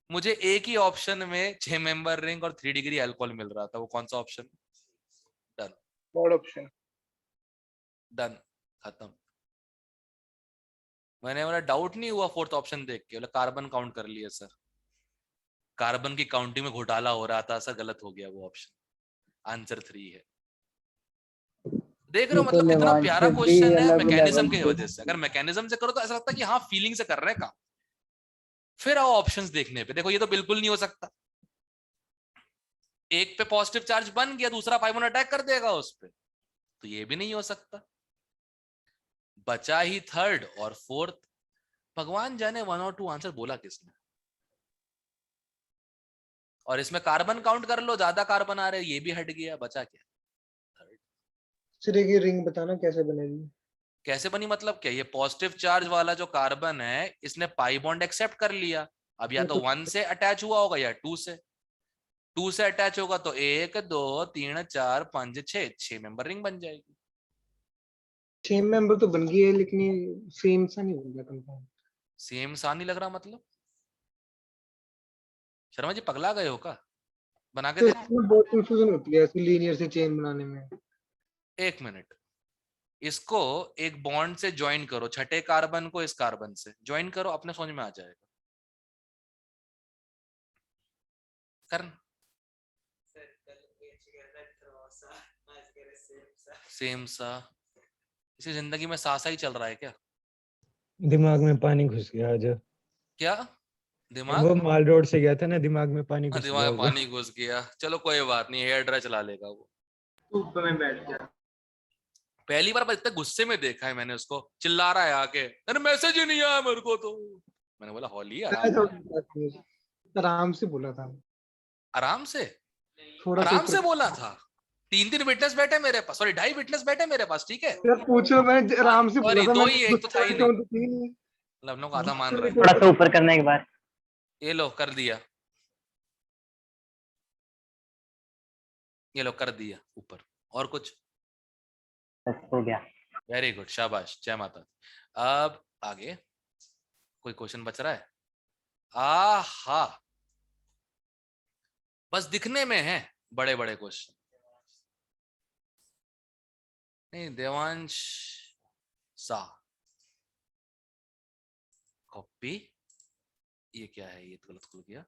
मुझे एक ही ऑप्शन में 6 मेंबर रिंग और 3 डिग्री अल्कोहल मिल रहा था, वो कौन सा option? Done, third option. Done, खत्म। मैंने बोला डाउट नहीं हुआ फोर्थ ऑप्शन देख के? बोला कार्बन काउंट कर लिया सर, कार्बन की काउंटिंग में घोटाला हो रहा था सर, गलत हो गया वो ऑप्शन, आंसर 3 है। देख रहे हो, मतलब कितना प्यारा क्वेश्चन है मैकेनिज्म की वजह से। अगर मैकेनिज्म से करो तो ऐसा लगता है कि हाँ फीलिंग से कर रहे हैं काम। फिर आओ ऑप्शंस देखने पे, देखो ये तो बिल्कुल नहीं हो सकता, एक पे पॉजिटिव चार्ज बन गया, दूसरा पाइमोन अटैक कर देगा उस पे, तो ये भी नहीं हो सकता। बचा ही थर्ड और फोर्थ। भगवान जाने 1 और 2 आंसर बोला किसने। और इसमें कार्बन काउंट कर लो, ज्यादा कार्बन आ रहे, ये भी हट गया, बचा क्या? सर एक ये रिंग बताना कैसे बनेगी? कैसे बनी मतलब क्या? ये पॉजिटिव चार्ज वाला जो कार्बन है इसने पाई बॉन्ड एक्सेप्ट कर लिया। अब या तो 1 से अटैच हुआ होगा या 2 से। 2 से अटैच होगा तो 1 2 3 4 5 6 मेंबर रिंग बन जाएगी। 6 मेंबर तो बन गई है, लेकिन ये सेम सा नहीं बन गया कंफर्म। सेम सा नहीं लग रहा मतलब? शर्मा जी पगला गए हो का? बना के तो देख। इसमें बहुत कंफ्यूजन होती है ऐसे लीनियर से चेन बनाने में। 1 मिनट, इसको एक बॉन्ड से ज्वाइन करो, छठे कार्बन को इस कार्बन से ज्वाइन करो, अपने समझ में आ जाएगा। कर सेम सा। इसी जिंदगी में सा ही चल रहा है क्या? दिमाग में पानी घुस गया आज। क्या दिमाग? वो माल रोड से गया था ना, दिमाग में पानी घुस दिमाग गया में होगा। पानी घुस गया, चलो कोई बात नहीं, हेयर ड्रायर चला लेगा वो। धूप में बैठ गया। पहली बार इतने गुस्से में देखा है मैंने उसको, चिल्ला रहा है आके, अरे मैसेज ही नहीं आया मेरे को। तो मैंने बोला होली आराम आराम से बोला था। आराम से, थोड़ा सा आराम ऊपर से बोला था। 3 विटनेस बैठे मेरे पास, सॉरी 2.5 विटनेस बैठे मेरे पास, ठीक है। यार पूछो, मैंने आराम से बोला सॉरी था। दो ही, एक तो था ही नहीं, नहीं। लवनों का आधा मान रहा है। थोड़ा सा ऊपर करने के बाद ये लो कर दिया, ये लो कर दिया ऊपर। और कुछ? बस हो गया। वेरी गुड, शाबाश, जय माता दी। अब आगे कोई क्वेश्चन बच रहा है? आहा, बस दिखने में है बड़े बड़े क्वेश्चन। नहीं, देवांश सा कॉपी, ये क्या है, ये तो गलत खुल गया।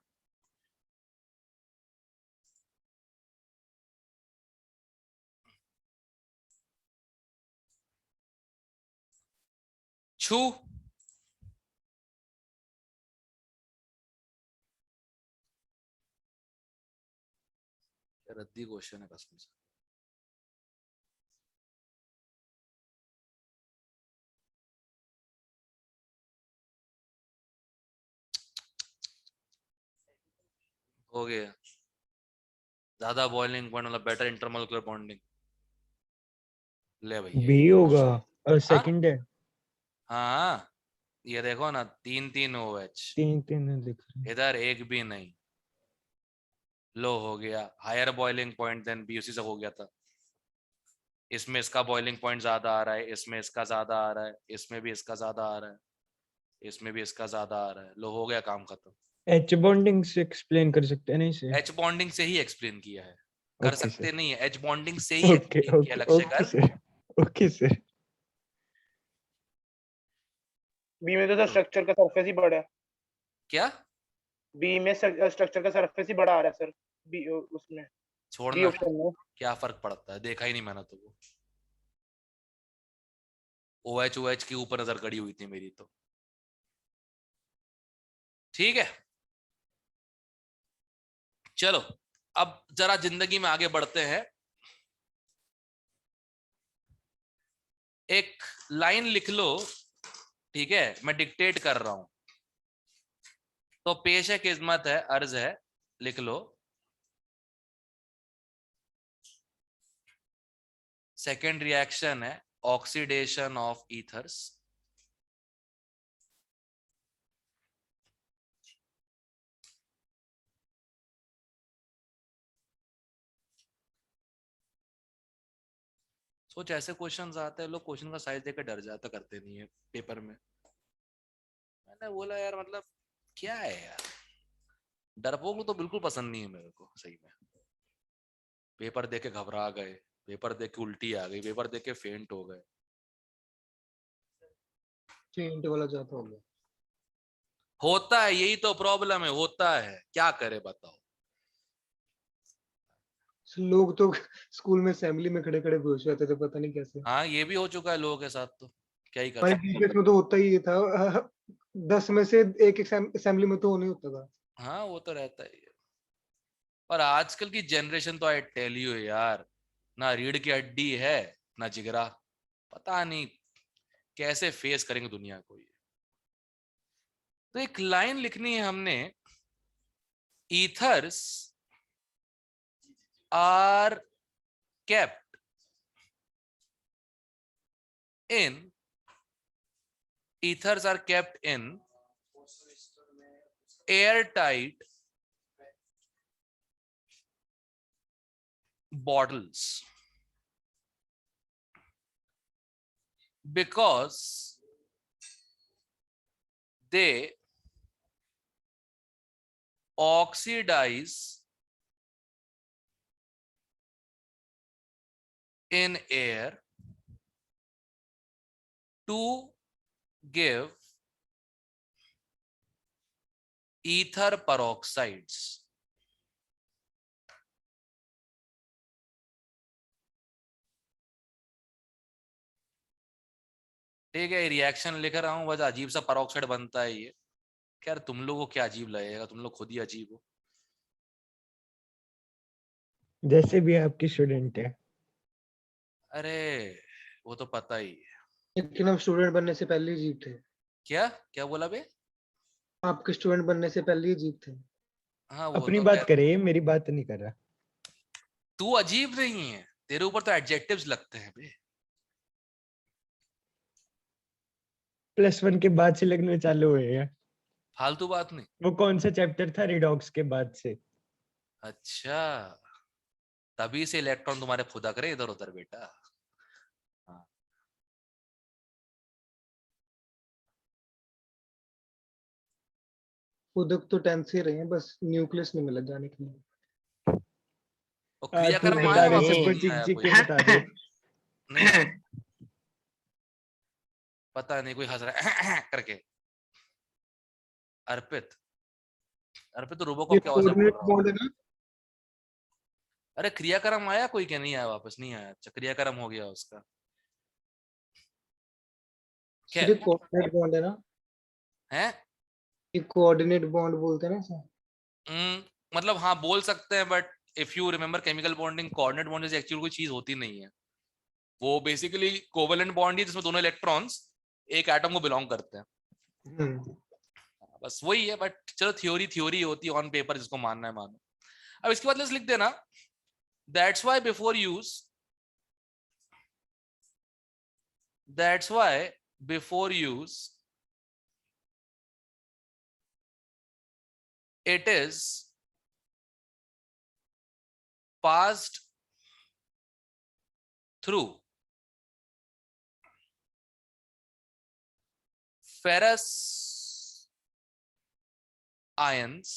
छू रद्दी क्वेश्चन है कसम से। हो गया, ज्यादा बॉइलिंग पॉइंट मतलब बेटर इंटरमोलिकुलर बॉन्डिंग। ले भैया बी होगा और हाँ सेकंड है हाँ, ये देखो ना, 3 OH, 3 लिख रहे हैं। इधर एक भी नहीं। लो हो गया, higher boiling point than B, उसी से हो गया था। इसमें इसका बॉइलिंग पॉइंट ज्यादा आ रहा है, इसमें इसका ज्यादा आ रहा है, इसमें भी इसका ज्यादा आ रहा है, इसमें भी इसका ज्यादा आ रहा है। लो हो गया, काम खत्म। एच बॉन्डिंग से एक्सप्लेन कर सकते हैं नहीं से? एच बॉन्डिंग से ही एक्सप्लेन किया है, कर ओके सकते सर, नहीं है, एच बॉन्डिंग से ही ओके एक्सप्लेन किया ओके लक्ष्य ओके कर। Sir, okay sir. बी में तो स्ट्रक्चर का सरफेस ही बड़ा है। क्या बी में स्ट्रक्चर का सरफेस ही बड़ा आ रहा है सर, बी उसमें, बी छोड़ना, ऑप्शन में। क्या फर्क पड़ता है, देखा ही नहीं मैंने तो। वो OH के ऊपर नजर गड़ी हुई थी मेरी तो। ठीक है, चलो अब जरा जिंदगी में आगे बढ़ते हैं। एक लाइन लिख लो, ठीक है, मैं डिक्टेट कर रहा हूं, तो पेश है किस्मत है, अर्ज है, लिख लो। सेकेंड रिएक्शन है ऑक्सीडेशन ऑफ ईथर्स। सोच, ऐसे क्वेश्चंस आते हैं, लोग क्वेश्चन का साइज देकर डर जाता, करते नहीं है पेपर में। मैंने बोला यार मतलब क्या है यार, डरपोक तो बिल्कुल पसंद नहीं है मेरे को सही में। पेपर देख के घबरा गए, पेपर देख के उल्टी आ गई, पेपर देख के फेंट हो गए। फेंट वाला ज्यादा हो गया। होता है, यही तो प्रॉब्लम है, होता है, क्या करे बताओ। लोग तो स्कूल में असेंबली में खड़े खड़े बेहोश रहते थे, पता नहीं कैसे। हाँ, ये भी हो चुका है लोगों के साथ, तो क्या ही कर हमारे सकते हैं। टीचर्स में तो होता ही ये था, 10 में से एक असेंबली में तो होने होता था। हाँ, वो तो रहता ही है। और आजकल की जनरेशन तो आई टेल यू यार, ना रीढ़ की हड्डी है ना जिगरा, पता नहीं कैसे फेस करेंगे दुनिया को ये। तो एक लाइन लिखनी है हमने, ethers are kept in ethers are kept in airtight bottles because they oxidize in air to give ether peroxides. ठीक है, रिएक्शन लिख रहा हूं, बस अजीब सा पेरोक्साइड बनता है ये। क्या तुम लोगों को क्या अजीब लगेगा, तुम लोग खुद ही अजीब हो। जैसे भी आपकी स्टूडेंट है। अरे वो तो पता ही है। लेकिन हम स्टूडेंट बनने से पहले ही जीत थे। क्या क्या बोला बे? आपके स्टूडेंट बनने से पहले ही जीत थे। हाँ, वो अपनी तो बात खैर, करे, मेरी बात नहीं कर रहा। तू अजीब नहीं है, तेरे ऊपर तो एडजेक्टिव्स लगते हैं बे। +1 के बाद से लगने चालू हुए हैं। फालतू बात नहीं। वो कौन सा चैप्टर था रिडॉक्स के बाद से? अच्छा, तभी से इलेक्ट्रॉन तुम्हारे फुदक रहे इधर उधर बेटा। हाँ, उदक तो 10 से रहे हैं, बस न्यूक्लियस नहीं मिला जाने के लिए। और तू क्रियाक्रम बता आया दे, वापस सबको नहीं चिक आया चिक कोई। के बता दे। नहीं आया। पता नहीं कोई हंस रहा है करके। अर्पित तो रोबोकॉप क्या आवाज में बोल कोऑर्डिनेट रहा हूँ। बॉन्ड है ना? अरे क्रियाक्रम आया कोई क्या, नहीं आया, वापस नहीं आया। अच्छा क्रियाक्रम हो गया उसका। सर ये खैर कोऑर्डिनेट बॉन्ड है ना? है। ये कोऑर्डिनेट बॉन्ड बोलते हैं ना सर? मतलब हाँ बोल सकते हैं, but if you remember chemical bonding, coordinate bond जैसे एक्चुअली कोई चीज होती नहीं है। वो बेसिकली कोवेलेंट बॉन्ड ही जिसमें दोनों इलेक्ट्रॉन्स एक एटम को बिलोंग करते हैं। हम्म। बस वही है, बट चलो थ्योरी होती है, ऑन पेपर जिसको मानना है मानो। अब इसके बाद लिख देना that's why before use it is passed through ferrous ions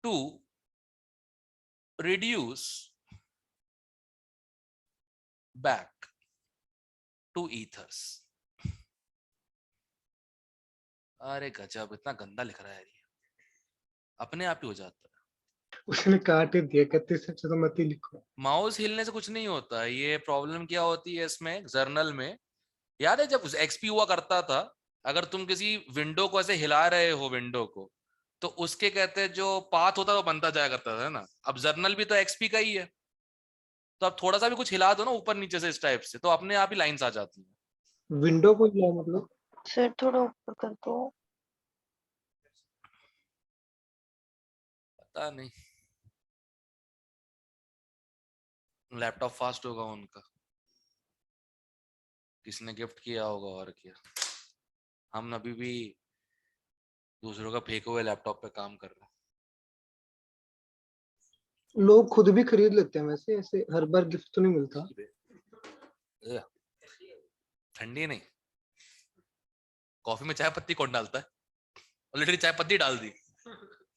to reduce back to ethers। अरे गजब, इतना गंदा लिख रहा है ये, अपने आप ही हो जाता है। उसने काट ही दिया, कहते इससे अच्छा तो मत ही लिखो। माउस हिलने से कुछ नहीं होता। ये प्रॉब्लम क्या होती है इसमें, जर्नल में याद है जब एक्सपी हुआ करता था, अगर तुम किसी विंडो को ऐसे हिला रहे हो विंडो को, तो उसके कहते हैं जो पाथ होता है वो बनता जाया करता था ना। अब जर्नल भी तो एक्सपी का ही है, तो अब थोड़ा सा भी कुछ हिला दो ना ऊपर नीचे से इस टाइप से, तो अपने आप ही लाइंस आ जाती है। विंडो को हिलाओ मतलब? सर थोड़ा ऊपर कर दो। पता नहीं, लैपटॉप फास्ट होगा उनका, किसने गिफ्ट किया होगा और क्या। हम अभी भी दूसरों का फेंके हुए लैपटॉप पे काम कर रहे हैं। लोग खुद भी खरीद लेते हैं वैसे, ऐसे हर बार गिफ्ट तो नहीं मिलता। ठंडी नहीं, कॉफी में चाय पत्ती कौन डालता है? ऑलरेडी चाय पत्ती डाल दी।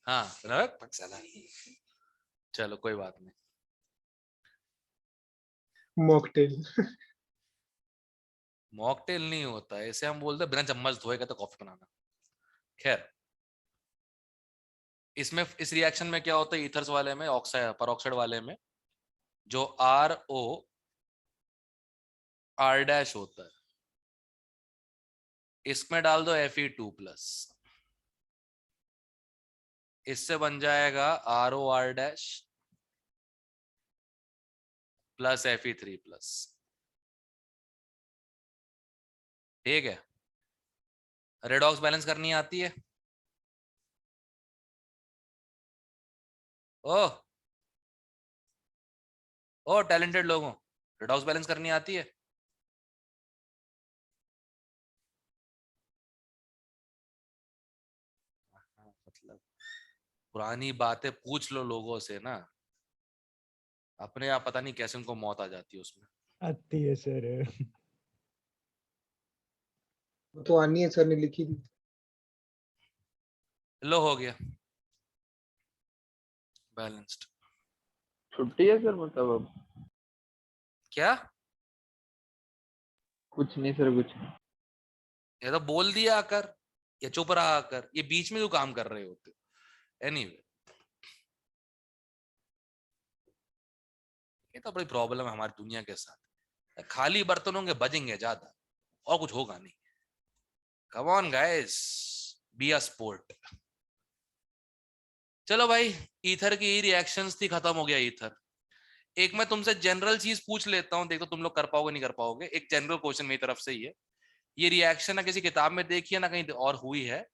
हाँ चलो कोई बात नहीं। मॉकटेल। मॉकटेल नहीं होता है, इसे हम बोलते हैं बिना चम्मच धोए का तो कॉफी बनाना। खैर इसमें इस रिएक्शन में क्या होता है, ईथर्स वाले में, ऑक्साइड परऑक्साइड वाले में जो R होता है, इसमें डाल दो Fe2+, इससे बन जाएगा ROR- प्लस Fe3+। ठीक है, रेडॉक्स बैलेंस करनी आती है? ओ टैलेंटेड लोगों, रेडॉक्स बैलेंस करनी आती है? मतलब पुरानी बातें पूछ लो लोगों से ना, अपने आप पता नहीं कैसे उनको मौत आ जाती है उसमें। आती है सर। वो तो आनी है, सर ने लिखी थी। लो हो गया बैलेंस्ड। छुट्टी है सर मतलब अब? क्या? कुछ नहीं सर, कुछ नहीं। ये तो बोल दिया आकर या चुप रहा आकर, ये बीच में जो काम कर रहे होते। एनीवे ये तो बड़ी प्रॉब्लम है हमारी दुनिया के साथ, खाली बर्तनों के बजेंगे ज्यादा और कुछ होगा नहीं। Come on guys, be a sport. चलो भाई, ईथर की रिएक्शंस थी, खत्म हो गया ईथर। एक मैं तुमसे जनरल चीज पूछ लेता हूं, देखो तुम लोग कर पाओगे नहीं कर पाओगे। एक जनरल क्वेश्चन मेरी तरफ से ही है, ये रिएक्शन ना किसी किताब में देखी है ना कहीं और हुई है।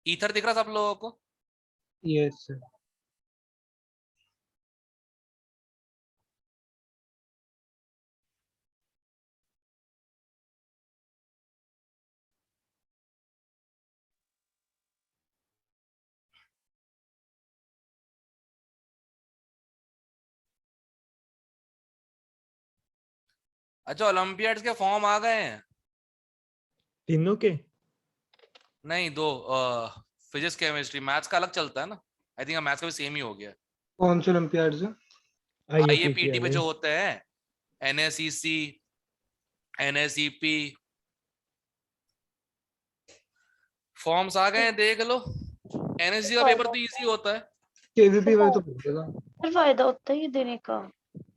ईथर दिख रहा सब लोगों को? Yes sir. अच्छा ओलंपियाड्स के फॉर्म आ गए हैं? तीनों के? नहीं, दो, फिजिक्स केमिस्ट्री, मैथ्स का अलग चलता है ना। आई थिंक मैथ्स का भी सेम ही हो गया। कौन से ओलंपियाड्स? आईएपीटी पे जो होते हैं, एनएसईसी, एनएसईपी, फॉर्म्स आ गए हैं, देख लो। एनएससी का पेपर तो इजी होता है। केवीपी वाले तो पूछ देगा। फिर फायदा होता है ये देने का।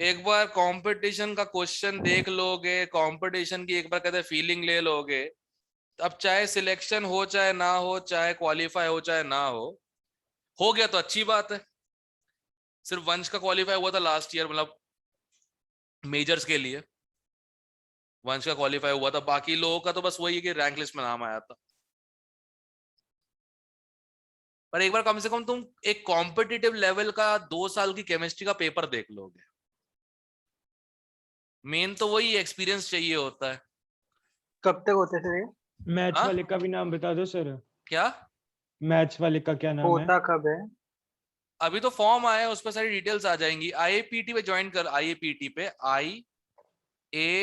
एक बार कंपटीशन का क्वेश्चन देख लोगे, कंपटीशन की एक बार कहते फीलिंग ले लोगे, अब चाहे सिलेक्शन हो चाहे ना हो, चाहे क्वालिफाई हो चाहे ना हो गया तो अच्छी बात है। सिर्फ वंश का क्वालिफाई हुआ था लास्ट ईयर, मतलब मेजर्स के लिए वंश का क्वालिफाई हुआ था, बाकी लोगों का तो बस वही है कि रैंक लिस्ट में नाम आया था। पर एक बार कम से कम तुम एक कॉम्पिटिटिव लेवल का 2 साल की केमिस्ट्री का पेपर देख लोगे। मेन तो वही एक्सपीरियंस चाहिए होता है। कब तक होते थे? मैथ्स हाँ? वाले का भी नाम बता दो सर। क्या मैथ्स वाले का क्या नाम है? होता कब है? अभी तो फॉर्म आया है, उस पर सारी डिटेल्स आ जाएंगी। आईएपीटी पे ज्वाइन कर, आईएपीटी पे, आईएपीटी,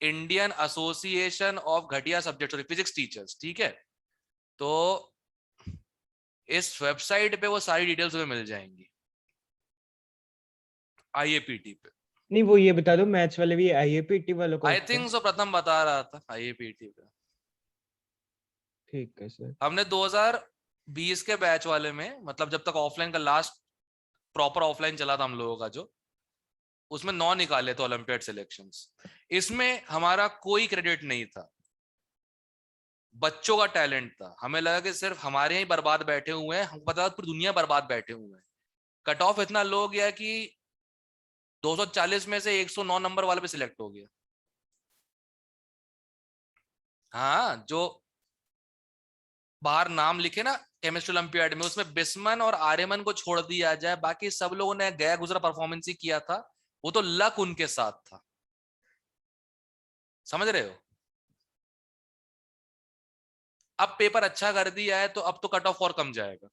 इंडियन एसोसिएशन ऑफ घटिया सब्जेक्ट और फिजिक्स टीचर्स, ठीक है। तो इस वेबसाइट पे वो सारी डिटेल्स तुम्हें मिल जाएंगी, आईएपीटी पे। नहीं वो ये बता दो मैथ्स वाले भी आईएपीटी वालों को आई होते हैं? थिंक सो, प्रथम बता रहा था आईएपीटी पे। ठीक है सर। हमने 2020 के बैच वाले में, मतलब जब तक ऑफलाइन का लास्ट प्रॉपर ऑफलाइन चला था हम लोगों का जो, उसमें 9 निकाले थे ओलंपियाड सिलेक्शंस। इसमें हमारा कोई क्रेडिट नहीं था, बच्चों का टैलेंट था। हमें लगा कि सिर्फ हमारे ही बर्बाद बैठे हुए हैं, हमको पता था पूरी दुनिया बर्बाद बैठे हुए हैं। कट ऑफ इतना लो गया कि 240 में से 109 नंबर वाले पे सिलेक्ट हो गया। हाँ, जो बाहर नाम लिखे ना केमिस्ट्री ओलंपियाड में, उसमें बिस्मन और आर्यमन को छोड़ दिया जाए, बाकी सब लोगों ने गया गुजरा परफॉर्मेंस ही किया था। वो तो लक उनके साथ था, समझ रहे हो। अब पेपर अच्छा कर दिया है तो अब तो कट ऑफ और कम जाएगा।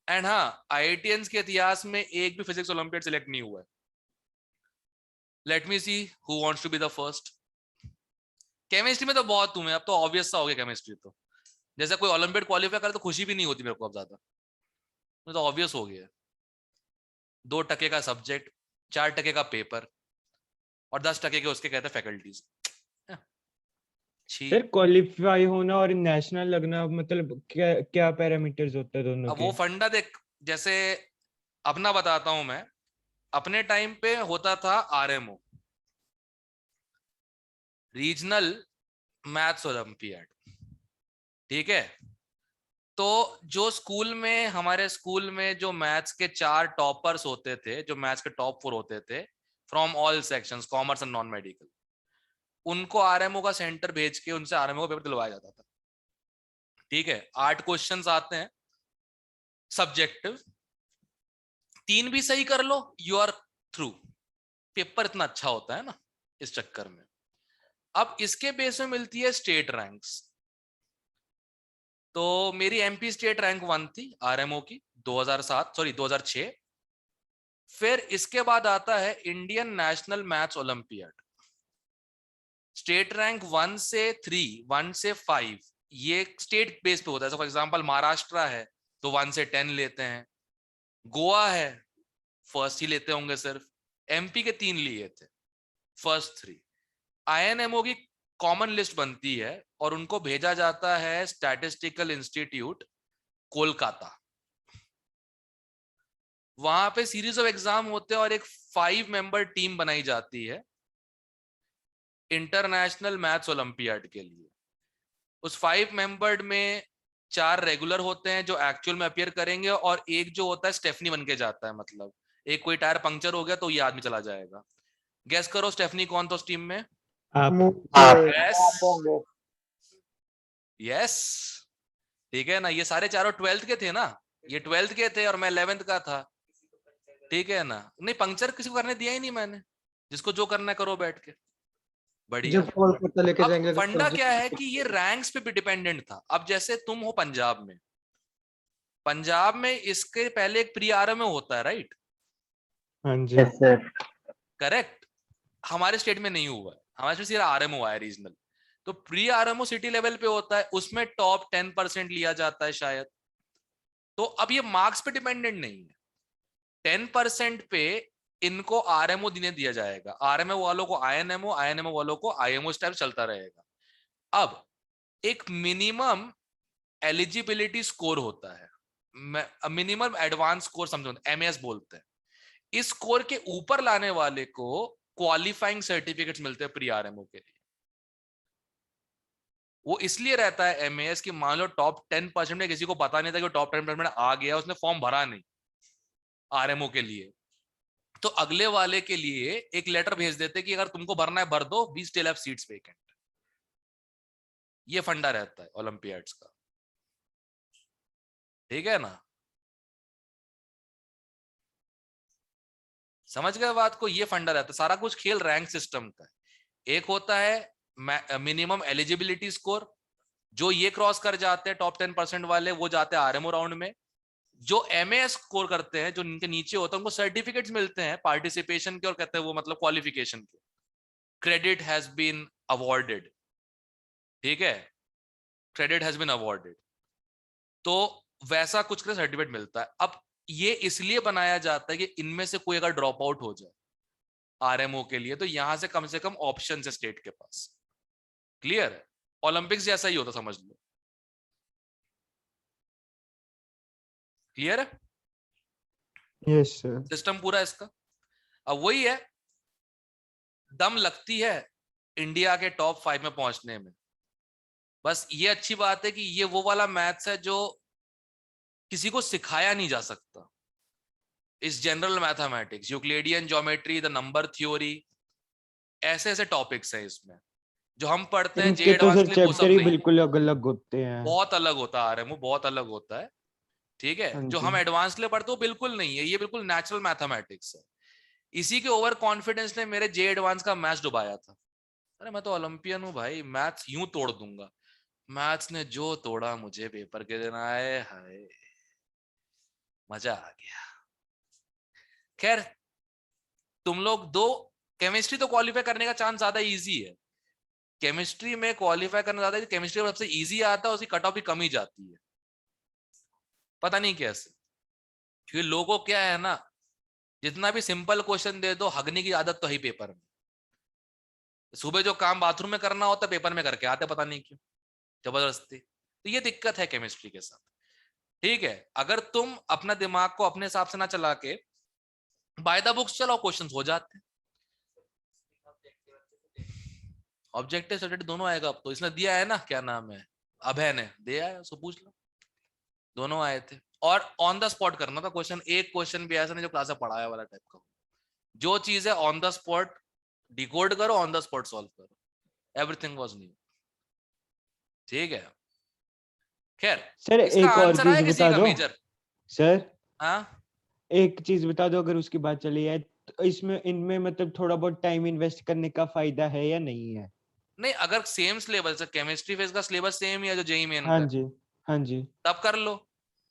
एंड हाँ, आईआईटीएंस के इतिहास में एक भी फिजिक्स ओलंपियाड सिलेक्ट नहीं हुआ है। Let me see who wants to be the first. Chemistry में तो बहुत तुम्हें, अब तो ऑब्वियस सा हो गया केमिस्ट्री तो। जैसे कोई ओलंपियाड क्वालिफाई करे तो खुशी भी नहीं होती मेरे को अब ज्यादा, तो ऑब्वियस हो गया। 2% का सब्जेक्ट, 4% का पेपर और 10% के उसके कहते हैं फैकल्टीज। सर क्वालिफाई होना और नेशनल लगना मतलब क्या क्या पैरामीटर्स होते हैं दोनों अब के? वो फंडा देख, जैसे अपना बताता हूं मैं, अपने टाइम पे होता था आरएमओ, रीजनल मैथ्स ओलंपियाड, ठीक है। तो जो स्कूल में, हमारे स्कूल में जो मैथ्स के 4 टॉपर्स होते थे, जो मैथ्स के टॉप 4 होते थे from all sections, commerce and non medical, उनको आरएमओ का सेंटर भेज के उनसे आरएमओ का पेपर दिलवाया जाता था, ठीक है। 8 क्वेश्चंस आते हैं सब्जेक्टिव, 3 भी सही कर लो यू आर थ्रू। पेपर इतना अच्छा होता है ना इस चक्कर में। अब इसके बेस में मिलती है स्टेट रैंक्स। तो मेरी एमपी स्टेट रैंक 1 थी आरएमओ की 2006। फिर इसके बाद आता है Indian national maths olympiad, state rank 1 से 3, 1 से 5, ये स्टेट बेस पे होता है। फॉर एग्जांपल महाराष्ट्र है तो 1 से 10 लेते हैं, गोवा है फर्स्ट ही लेते होंगे सिर्फ, एमपी के 3 लिए थे फर्स्ट 3। आईएनएमओ की कॉमन लिस्ट बनती है और उनको भेजा जाता है स्टैटिस्टिकल इंस्टीट्यूट कोलकाता। वहां पे सीरीज ऑफ एग्जाम होते हैं और एक 5 मेंबर टीम बनाई जाती है इंटरनेशनल मैथ्स ओलंपियाड के लिए। उस 5 मेंबर्ड में 4 रेगुलर होते हैं जो एक्चुअल में अपीयर करेंगे, और एक जो होता है स्टेफनी बन के जाता है, मतलब एक कोई टायर पंक्चर हो गया तो ये आदमी चला जाएगा। गेस करो स्टेफनी कौन था उस टीम में? यस, ठीक है ना। ये सारे चारों 12th के थे ना, ये 12th के थे और मैं 11th का था, ठीक है ना। नहीं, पंक्चर किसी को करने दिया ही नहीं मैंने, जिसको जो करना है करो बैठ के, बढ़िया। जब कोलकाता लेके जाएंगे अब फंडा क्या है कि ये रैंक्स पे भी डिपेंडेंट था। अब जैसे तुम हो पंजाब में, पंजाब में इसके पहले एक प्री आरएमओ होता है, राइट? हाँ जी करेक्ट। हमारे स्टेट में नहीं हुआ है, हमारे स्टेट सिर्फ आरएमओ है रीजनल। तो प्री आरएमओ सिटी लेवल पे होता है, उसमें टॉप 10% लिया जाता है शायद। तो अब ये मार्क्स पे डिपेंडेंट नहीं है, 10% पे इनको आरएमओ दिया जाएगा, आरएमओ वालों को आईएनएमओ, आईएनएमओ वालों को आईएमओ स्टाइल चलता रहेगा। अब एक मिनिमम एलिजिबिलिटी स्कोर होता है, मिनिमम एडवांस स्कोर समझो, एमएस बोलते हैं। इस स्कोर के ऊपर लाने वाले को क्वालिफाइंग सर्टिफिकेट्स मिलते हैं प्री आरएमओ के लिए। वो इसलिए रहता है एमएस कि मान लो टॉप 10% में किसी को पता नहीं था कि टॉप 10% आ गया, उसने फॉर्म भरा नहीं आरएमओ के लिए, तो अगले वाले के लिए एक लेटर भेज देते कि अगर तुमको भरना है भर दो, we still have seats vacant. ये फंडा रहता है ओलंपियाड्स का, ठीक है ना? समझ गए बात को? ये फंडा रहता है, सारा कुछ खेल रैंक सिस्टम का है। एक होता है मिनिमम एलिजिबिलिटी स्कोर, जो ये क्रॉस कर जाते हैं टॉप 10% वाले, वो जाते हैं आरएमओ राउंड में। जो एमए स्कोर करते हैं, जो इनके नीचे होता है, उनको सर्टिफिकेट्स मिलते हैं पार्टिसिपेशन के, और कहते हैं वो मतलब क्वालिफिकेशन के, क्रेडिट हैज बीन अवॉर्डेड, ठीक है, क्रेडिट हैज बीन अवॉर्डेड। तो वैसा कुछ का सर्टिफिकेट मिलता है। अब ये इसलिए बनाया जाता है कि इनमें से कोई अगर ड्रॉप आउट हो जाए आरएमओ के लिए, तो यहां से कम ऑप्शन है स्टेट के पास। क्लियर है? ओलंपिक्स जैसा ही होता, समझ लो। क्लियर है? Yes sir. सिस्टम पूरा इसका। अब वही है, दम लगती है इंडिया के टॉप 5 में पहुंचने में। बस ये अच्छी बात है कि ये वो वाला मैथ्स है जो किसी को सिखाया नहीं जा सकता। इस general mathematics, Euclidean geometry, the number theory, ऐसे ऐसे टॉपिक्स हैं इसमें जो हम पढ़ते हैं जे इनके तो एडवांस सर के लिए, वो सब चैप्टर ही नहीं। बिल्कुल अलग होते हैं। बहुत अलग होता है आरएमओ, बहुत अलग होता है, ठीक है। हाँ जो जी। हम एडवांस ले पढ़ते हो बिल्कुल नहीं है, ये बिल्कुल नेचुरल मैथमेटिक्स है। इसी के ओवर कॉन्फिडेंस ने मेरे जे एडवांस का मैथ्स डुबाया था। अरे मैं तो ओलंपियन हूँ भाई, मैथ्स यूं तोड़ दूंगा। मैथ्स ने जो तोड़ा मुझे पेपर के दिन आए हाय, मजा आ गया। खैर, तुम लोग दो, केमिस्ट्री तो क्वालिफाई करने का चांस ज्यादा इजी है। केमिस्ट्री में क्वालिफाई करना ज्यादा, केमिस्ट्री में सबसे इजी आता है, उसकी कट ऑफ भी कम ही जाती है, पता नहीं कैसे। क्योंकि लोगों क्या है ना, जितना भी सिंपल क्वेश्चन दे दो, हगने की आदत तो है ही पेपर में। सुबह जो काम बाथरूम में करना होता है पेपर में करके आते, पता नहीं क्यों, जबरदस्ती। तो ये दिक्कत है केमिस्ट्री के साथ, ठीक है। अगर तुम अपना दिमाग को अपने हिसाब से ना चला के बाय द बुक्स चलाओ, क्वेश्चंस हो जाते हैं। ऑब्जेक्टिव सब्जेक्ट दोनों आएगा अब तो, इसने दिया है ना, क्या नाम है, अभय ने दिया है, उसको पूछ लो। दोनों आए थे, और ऑन द स्पॉट करना था क्वेश्चन। एक क्वेश्चन भी ऐसा नहीं जो क्लास में पढ़ाया वाला टाइप का। जो चीज है ऑन द स्पॉट डिकोड करो, ऑन द स्पॉट सॉल्व करो। एवरीथिंग वाज न्यू, ठीक है। खैर, सर इसका एक और आंसर चीज आया किसी बता का दो मेजर? सर। हाँ, एक चीज बता दो, अगर उसकी बात चली है तो इसमें इनमें मतलब थोड़ा बहुत टाइम इन्वेस्ट करने का फायदा है या नहीं है? नहीं, अगर सेम सिलेबस है, केमिस्ट्री फेज का सिलेबस सेम ही है जो जेईई मेन हाँ का, जी, हाँ जी। तब कर लो।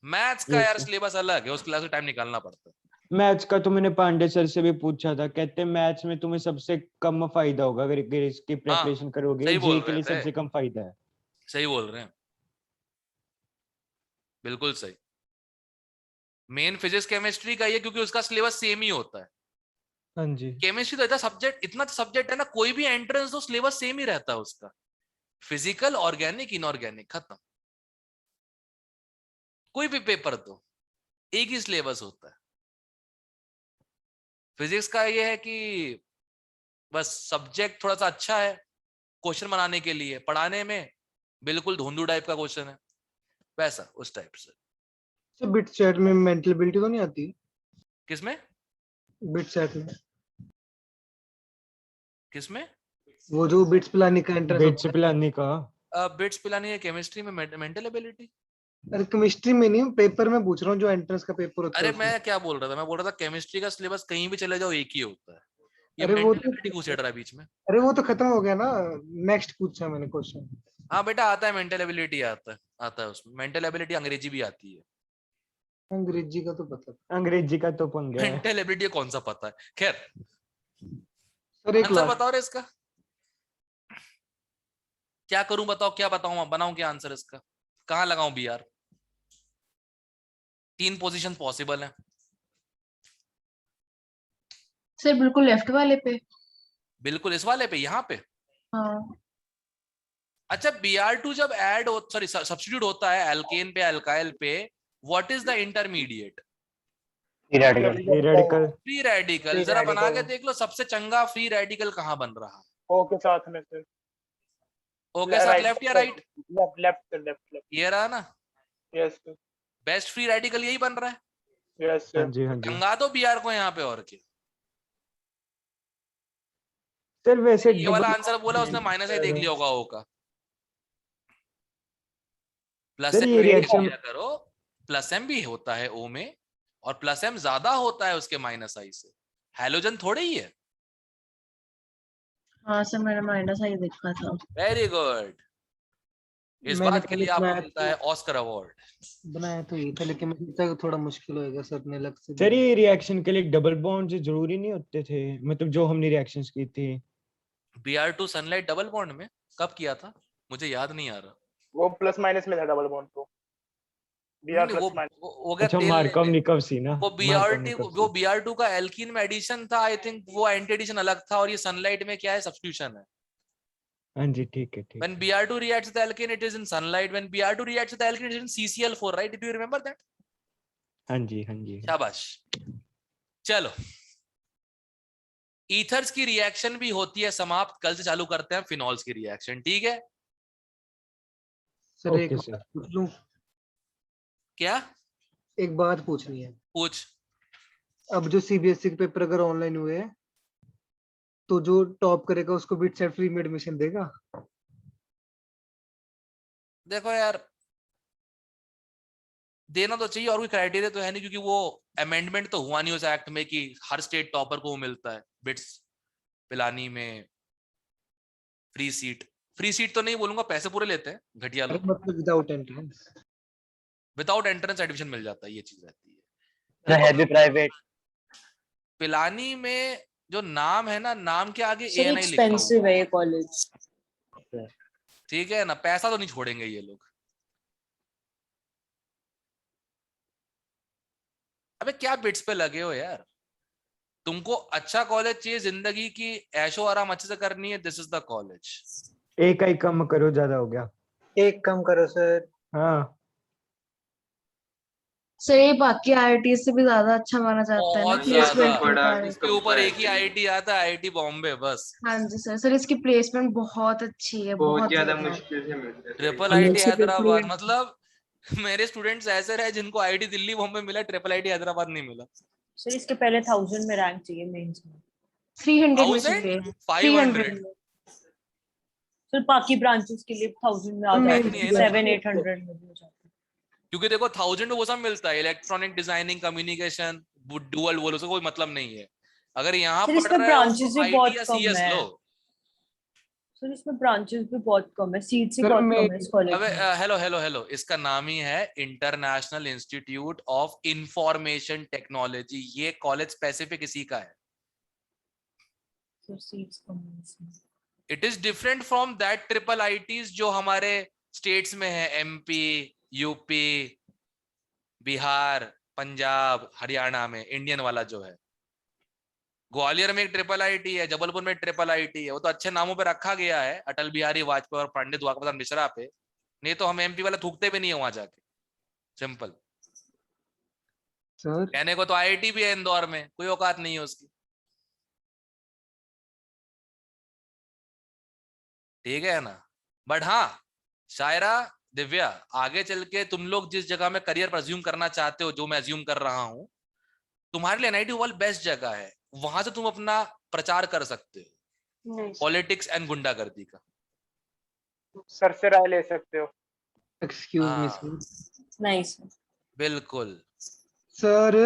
मैथ्स का यस यार सर। सिलेबस अलग है, उस क्लास में टाइम निकालना पड़ता है। मैथ्स का तो मैंने पांडे सर से भी पूछा था, कहते हैं मैथ्स में तुम्हें सबसे कम फायदा होगा, अगर इसकी हाँ, प्रिपरेशन करोगे सही जे बोल के रहे लिए थे, सबसे कम फायदा है। सही बोल रहे हैं, बिल्कुल सही। मेन फिजिक्स केमिस्ट्री का ये, क्योंकि उसका सिलेबस सेम ही होता है। हाँ जी। केमिस्ट्री तो इतना सब्जेक्ट है ना, कोई भी एंट्रेंस दो सिलेबस सेम ही रहता है उसका। फिजिकल, ऑर्गेनिक, इनऑर्गेनिक, खत्म। कोई भी पेपर दो, एक ही सिलेबस होता है। फिजिक्स का ये है कि बस सब्जेक्ट थोड़ा सा अच्छा है क्वेश्चन बनाने के लिए, पढ़ाने में बिल्कुल धुंधु टाइप का क्वेश्चन है, वैसा उस टाइप से। सर बिट चैट में मेंटल एबिलिटी तो नहीं आती? किसमें? बिट चैट में, किसमें? वो जो बिट्स पिलाने का एंट्रेंस बिट्स होता है। पिलाने का? बिट्स पिलानी है केमिस्ट्री में, मेंटल एबिलिटी। अरे केमिस्ट्री में नहीं, पेपर में पूछ रहा हूँ, जो एंट्रेंस का पेपर होता है अरे उसमें। मैं क्या बोल रहा था, मैं बोल रहा था केमिस्ट्री का सिलेबस कहीं भी चले जाओ एक ही होता है। ये अरे मेंटल एबिलिटी घुस रहा है बीच में। अरे वो तो खत्म हो गया ना, नेक्स्ट पूछा मैंने क्वेश्चन। हाँ बेटा, आता है मेंटल एबिलिटी, आता है उसमें मेंटल एबिलिटी, अंग्रेजी भी आती है। अंग्रेजी का तो पता था। अंग्रेजी का तो पंगा है। मेंटल एबिलिटी कौन सा पता है? खैर, सर एक आंसर लास्ट, बताओ रे इसका। क्या करूं बताओ, क्या बताऊं, बनाऊं क्या आंसर इसका, कहां लगाऊं BR? 3 पोजीशन पॉसिबल है। सर बिल्कुल लेफ्ट वाले पे। बिल्कुल इस वाले पे, यहाँ पे। हाँ अच्छा, Br2 जब ऐड हो, सॉरी सब्स्टिट्यूट होता है एल्केन पे अल्काइल पे, what is the intermediate? Free radical. Free radical. Free जरा बना के radical। देख लो सबसे चंगा फ्री रेडिकल कहां बन रहा है। O के साथ में सर। O के साथ Right, लेफ्ट या right? Left left left left. ये रहा ना, yes sir, best free radical यही बन रहा है। यस हाँ सर। जी हाँ जी। चंगा दो Br को यहाँ पे, और क्या। सर वैसे ये वाला double आंसर बोला उसने, माइनस ही देख sir, लिया होगा O का। प्लस सर एम ये भी रिएक्शन किया करो, प्लस एम भी होता है O में, और प्लस एम ज्यादा होता है उसके माइनस आई से। हैलोजन थोड़े ही है। हाँ सर, मैंने माइनस आई देखा था। Very good. इस मैंने बात के लिए आपको बनाया मिलता है ऑस्कर अवार्ड। बनाया तो ये था, लेकिन मुझे लगता है थोड़ा मुश्किल होएगा सर ने अलग से सर ये रिएक्शन के लिए डबल बॉन्ड जरूरी नहीं होते थे, मतलब जो हमने रिएक्शंस की थी। Br2 सनलाइट डबल बॉन्ड में कब किया था, मुझे याद नहीं आ रहा। वो प्लस माइनस में था डबल बॉन्ड तो। Br नहीं, वो प्लस माइनस। वो हो गया अच्छा तेल मार्कव में। निकव सी ना, वो मार्कव Br2 निकव वो सी। Br2 का एल्कीन में एडिशन था आई थिंक, वो एंटी एडिशन अलग था, और ये सनलाइट में क्या है, सब्स्टिट्यूशन है। हाँ जी ठीक है ठीक When है। Br2 reacts with alkene, it is in sunlight. When Br2 reacts with alkene, it is in CCl4, right? Do you remember that? हाँ जी हाँ जी। शाबाश। चलो, ईथर्स की रिएक्शन भी होती है समाप्त। कल से चालू करते हैं फिनॉल्स की रिएक्शन, ठीक है? सर एक ओके बात सर। पूछ लूं? क्या? एक बात पूछनी है। पूछ। अब जो सीबीएसई के पेपर अगर ऑनलाइन हुए हैं, तो जो टॉप करेगा उसको बिट सेट फ्री में एडमिशन देगा? देखो यार, देना तो चाहिए, और कोई क्राइटेरिया तो है नहीं, क्योंकि वो अमेंडमेंट तो हुआ नहीं उस एक्ट में कि हर स्टेट टॉपर को मिलता है बिट्स पिलानी में फ्री सीट। फ्री सीट तो नहीं बोलूंगा, पैसे पूरे लेते हैं घटिया अरे लोग। मतलब without entrance. Without entrance admission मिल जाता है, ये चीज रहती है। है भी प्राइवेट। पिलानी में जो नाम है ना, नाम के आगे सर ANI लिखा हुआ एक्सपेंसिव है ये कॉलेज। है, ठीक है ना? पैसा तो नहीं छोड़ेंगे ये लोग। अबे क्या बिट्स पे लगे हो यार, तुमको अच्छा कॉलेज चाहिए, जिंदगी की ऐशो आराम अच्छे से करनी है, दिस इज द कॉलेज। एक आई कम करो, ज्यादा हो गया। एक कम करो सर। हाँ सर ये बाकी आईआईटी से भी ज्यादा अच्छा माना जाता है ना बहुत ज्यादा। प्लेसमेंट के कारण। इसके ऊपर एक ही IIT आता है, IIT बॉम्बे, बस। हाँ जी सर, सर इसकी प्लेसमेंट बहुत अच्छी है, बहुत ज्यादा। मुश्किल से मिलते हैं। ट्रिपल अलग IIT से हैदराबाद, पेपर। मतलब मेरे स्टूडेंट्स ऐसे रहे जिनको IIT दिल्ली बॉम्बे मिला, ट्रिपल IIT हैदराबाद नहीं मिला। सर इसके पहले 1000 में रैंक चाहिए मेंस में। 300 में चाहिए। 1500 में। सर बाकी ब्रांचेस के लिए 1000 में आ तो जाता नहीं है, है ना। 700-800 में भी हो जाता है। क्योंकि देखो 1000 में वो सब मिलता है, इलेक्ट्रॉनिक डिजाइनिंग, कम्युनिकेशन, डुअल, वो उसका कोई मतलब नहीं है। अगर यहाँ सर पढ़ इसमें रहे हो ब्रांचेस तो भी IT बहुत या कम CS है। लो। सर इसमें ब्रांचेस भी बहुत कम है, सीट्स ही सर, बहुत मैं- कम है इस कॉलेज अबे में। हेलो हेलो हेलो, इसका नाम ही है international institute of information technology. ये कॉलेज स्पेसिफिक इसी का है। सर सीट्स कम है इसमें। It is different from that triple IITs जो हमारे स्टेट्स में है, MP, UP, बिहार, पंजाब, हरियाणा में, इंडियन वाला जो है। ग्वालियर में एक ट्रिपल IIT है, जबलपुर में ट्रिपल IIT है, वो तो अच्छे नामों पे रखा गया है, अटल बिहारी वाजपेयी और पंडित द्वारका प्रसाद मिश्रा पे। नहीं तो हम MP वाले थूकते भी नहीं है वहां जाके, सिंपल। सर कहने को तो IIT भी है इंदौर में, कोई औकात नहीं है उसकी। ठीक है ना? बट हाँ शायरा, दिव्या, आगे चल के तुम लोग जिस जगह में करियर परस्यूम करना चाहते हो, जो मैं अज्यूम कर रहा हूं, तुम्हारे लिए NIT वर्ल्ड बेस्ट जगह है। वहां से तुम अपना प्रचार कर सकते हो नहीं सर। पॉलिटिक्स एंड गुंडागर्दी का। सर से राय ले सकते हो। एक्सक्यूज मी हाँ सर। नहीं सर। बिल्कुल। सर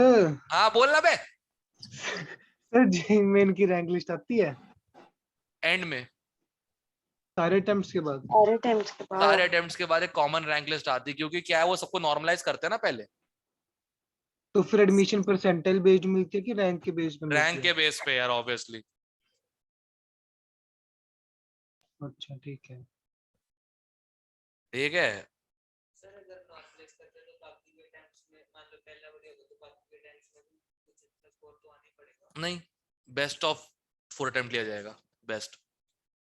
हाँ बोलना बे। सर जी मेन की रैंक लिस्ट आती है एंड में सारे अटेम्प्ट्स के बाद? सारे टाइम्स के सारे बाद। अटेम्प्ट्स के बाद एक कॉमन रैंक लिस्ट आती है, क्योंकि क्या है, वो सबको नॉर्मलाइज करते हैं ना पहले। तो फिर एडमिशन परसेंटाइल बेस्ड मिलती है कि रैंक के बेस्ड पे रैंक मिलती के है? बेस पे यार, ऑब्वियसली। अच्छा ठीक है। ठीक है। सर अगर नॉर्मलाइज करते तो बाकी के अटेम्प्ट्स में मान लो पहला बढ़िया होगा तो बाकी के अटेम्प्ट्स में भी कुछ इतना स्कोर तो आना ही पड़ेगा। नहीं, बेस्ट ऑफ 4 अटेम्प्ट लिया जाएगा, बेस्ट।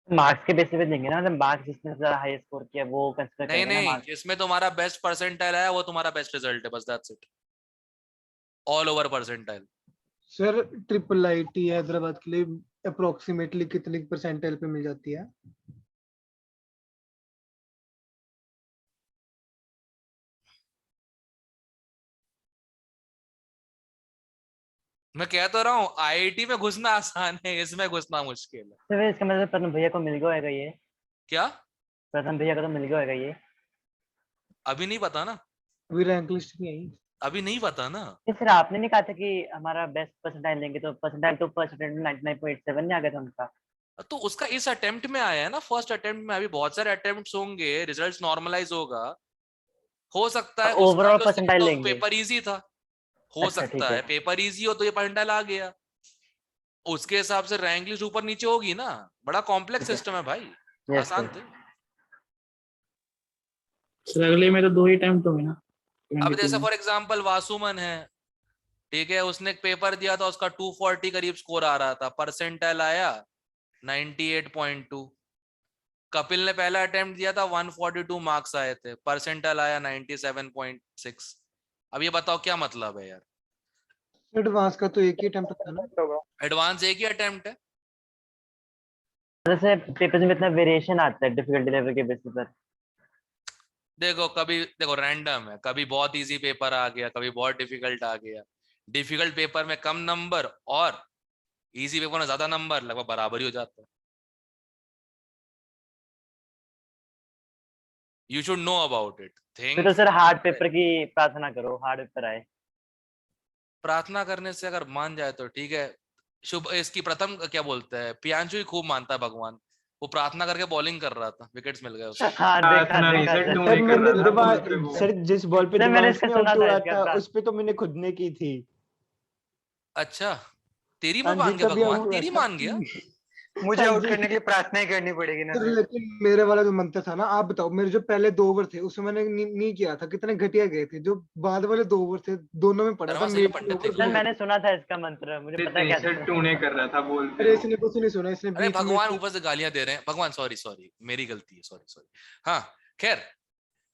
मार्क्स के बेसिस पे देंगे ना, मतलब मार्क्स जिसने ज्यादा हाई स्कोर किया वो कंसीडर नहीं करेंगे ना नहीं, मार्क्स। इसमें तुम्हारा बेस्ट परसेंटाइल आया वो तुम्हारा बेस्ट रिजल्ट है, बस that's it, all over percentile. Sir triple IT Hyderabad के लिए अप्रोक्सीमेटली कितनी परसेंटाइल पे मिल जाती है? मैं कह तो रहा हूँ आईआईटी में घुसना आसान है, इसमें घुसना मुश्किल है। तो फिर इसका मतलब प्रथम भैया को मिल गया होगा ये। क्या? प्रथम भैया को तो मिल गया होगा ये। अभी नहीं पता ना, अभी रैंक लिस्ट नहीं आई। अभी नहीं पता ना। तो फिर आपने नहीं कहा था कि हमारा बेस्ट परसेंटाइल लेंगे, तो परसेंटाइल तो फर्स्ट अटेम्प्ट 99.7 नहीं आ गया था उनका। तो उसका इस अटेम्प्ट में आया है ना, फर्स्ट अटेम्प्ट में। अभी बहुत सारे अटेम्प्ट्स होंगे, रिजल्ट्स नॉर्मलाइज होगा, हो सकता है ओवरऑल परसेंटाइल तो लेंगे। पेपर इजी था, हो अच्छा, ठीक सकता है है। पेपर इजी हो तो ये परसेंटाइल आ गया, उसके हिसाब से रैंक लिस्ट ऊपर नीचे होगी ना। बड़ा कॉम्प्लेक्स ठीक है। सिस्टम है भाई, Yes, आसान sir. थे। सर अगले में तो 2 ही अटेम्प्ट होंगे ना। अब 22 जैसे में। फॉर एग्जांपल वासुमन है, ठीक है, उसने एक पेपर दिया था, उसका 240 करीब स्कोर आ रहा था, परसेंटाइल आया 98.2। कपिल ने पहला अटेम्प्ट दिया था, 142 मार्क्स आए थे, परसेंटाइल आया 97.6। अब ये बताओ क्या मतलब है यार? एडवांस का तो एक ही अटेम्प्ट था ना? एडवांस एक ही अटेम्प्ट है। जैसे पेपर में इतना वेरिएशन आता है डिफिकल्टी लेवल के बेसिस पर। देखो कभी देखो रैंडम है, कभी बहुत इजी पेपर आ गया, कभी बहुत डिफिकल्ट आ गया। डिफिकल्ट पेपर में कम नंबर और इजी पेपर में ज्यादा नंबर, लगभग बराबर ही हो जाता है। You should know about it फिर तो थिंग्स। सर हार्ड पेपर की प्रार्थना करो, हार्ड पेपर आए। प्रार्थना करने से अगर मान जाए तो ठीक है। शुभ इसकी प्रथम क्या बोलते हैं, पियांशु ही खूब मानता है भगवान, वो प्रार्थना करके बॉलिंग कर रहा था, विकेट्स मिल गए उसको। हाँ देखा नहीं देखा सर, सर। सर मैंने सर जिस बॉल पे सर, मैंने दिमाग इसका में सुना आउट था हुआ इसका था उस पे तो मैंने खुद ने की थी। अच्छा, तेरी हाँ में जी, मान गया तभी आउट भगवान, हुआ तेरी था। मान गया। मुझे हाँ आउट जी। करने के लिए प्रार्थना ही करनी पड़ेगी ना सर फिर। लेकिन मेरे वाला जो मंत्र था ना, आप बताओ, मेरे जो पहले 2 ओवर थे उसमें मैंने नहीं किया था, कितने घटिया गए थे। जो बाद वाले 2 ओवर थे दोनों में पड़ा था, धर्मा सही में मेरे पंडित थे ओवर क्या? सर गए मैंने थे। सुना था इसका मंत्र, मुझे पता है क्या सर टूने कर रहा था बोलते अरे इसने कुछ नहीं सुना, इसने अरे बीच में भगवान से- ऊपर से गालियां दे रहे हैं। भगवान सॉरी सॉरी, मेरी गलती है, सॉरी सॉरी। हाँ खैर,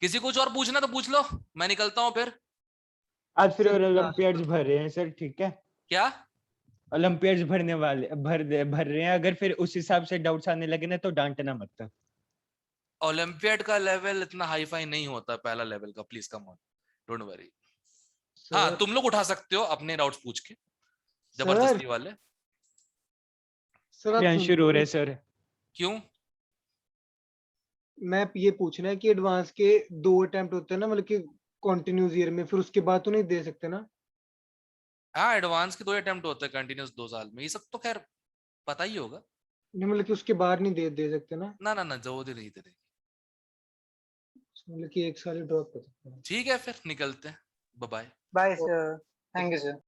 किसी कुछ और पूछना तो पूछ लो, मैं निकलता हूँ फिर। आज फिर ओलंपियाड्स भर रहे हैं सर, ठीक है? क्या ओलंपियाड्स भर रहे हैं, अगर फिर उस हिसाब से डाउट्स आने लगे ना तो डांटना मत। ओलंपियाड का लेवल इतना हाई फाई नहीं होता, पहला लेवल का, please come on, don't worry. हाँ सर, तुम लोग उठा सकते हो अपने डाउट्स पूछ के, सर जबरदस्ती वाले। सर आप प्रियांशु रो रहे सर। क्यों? मैं ये पूछना है कि एडवांस के 2 अटेम्प्ट होते हैं ना, मतलब कि कंटिन्यूस ईयर में, फिर उसके बाद तो नहीं दे सकते ना? हाँ एडवांस के 2 अटेम्प्ट होते हैं कंटिन्यूस 2 साल में, ये सब तो खैर पता ही होगा। नहीं मतलब कि उसके बाद नहीं दे सकते ना? ना ना ना, जरूरत ही नहीं दे देगी। मतलब कि 1 साल ही ड्रॉप कर सकते हैं। ठीक है फिर निकलते हैं, bye bye. Bye sir, thank you sir.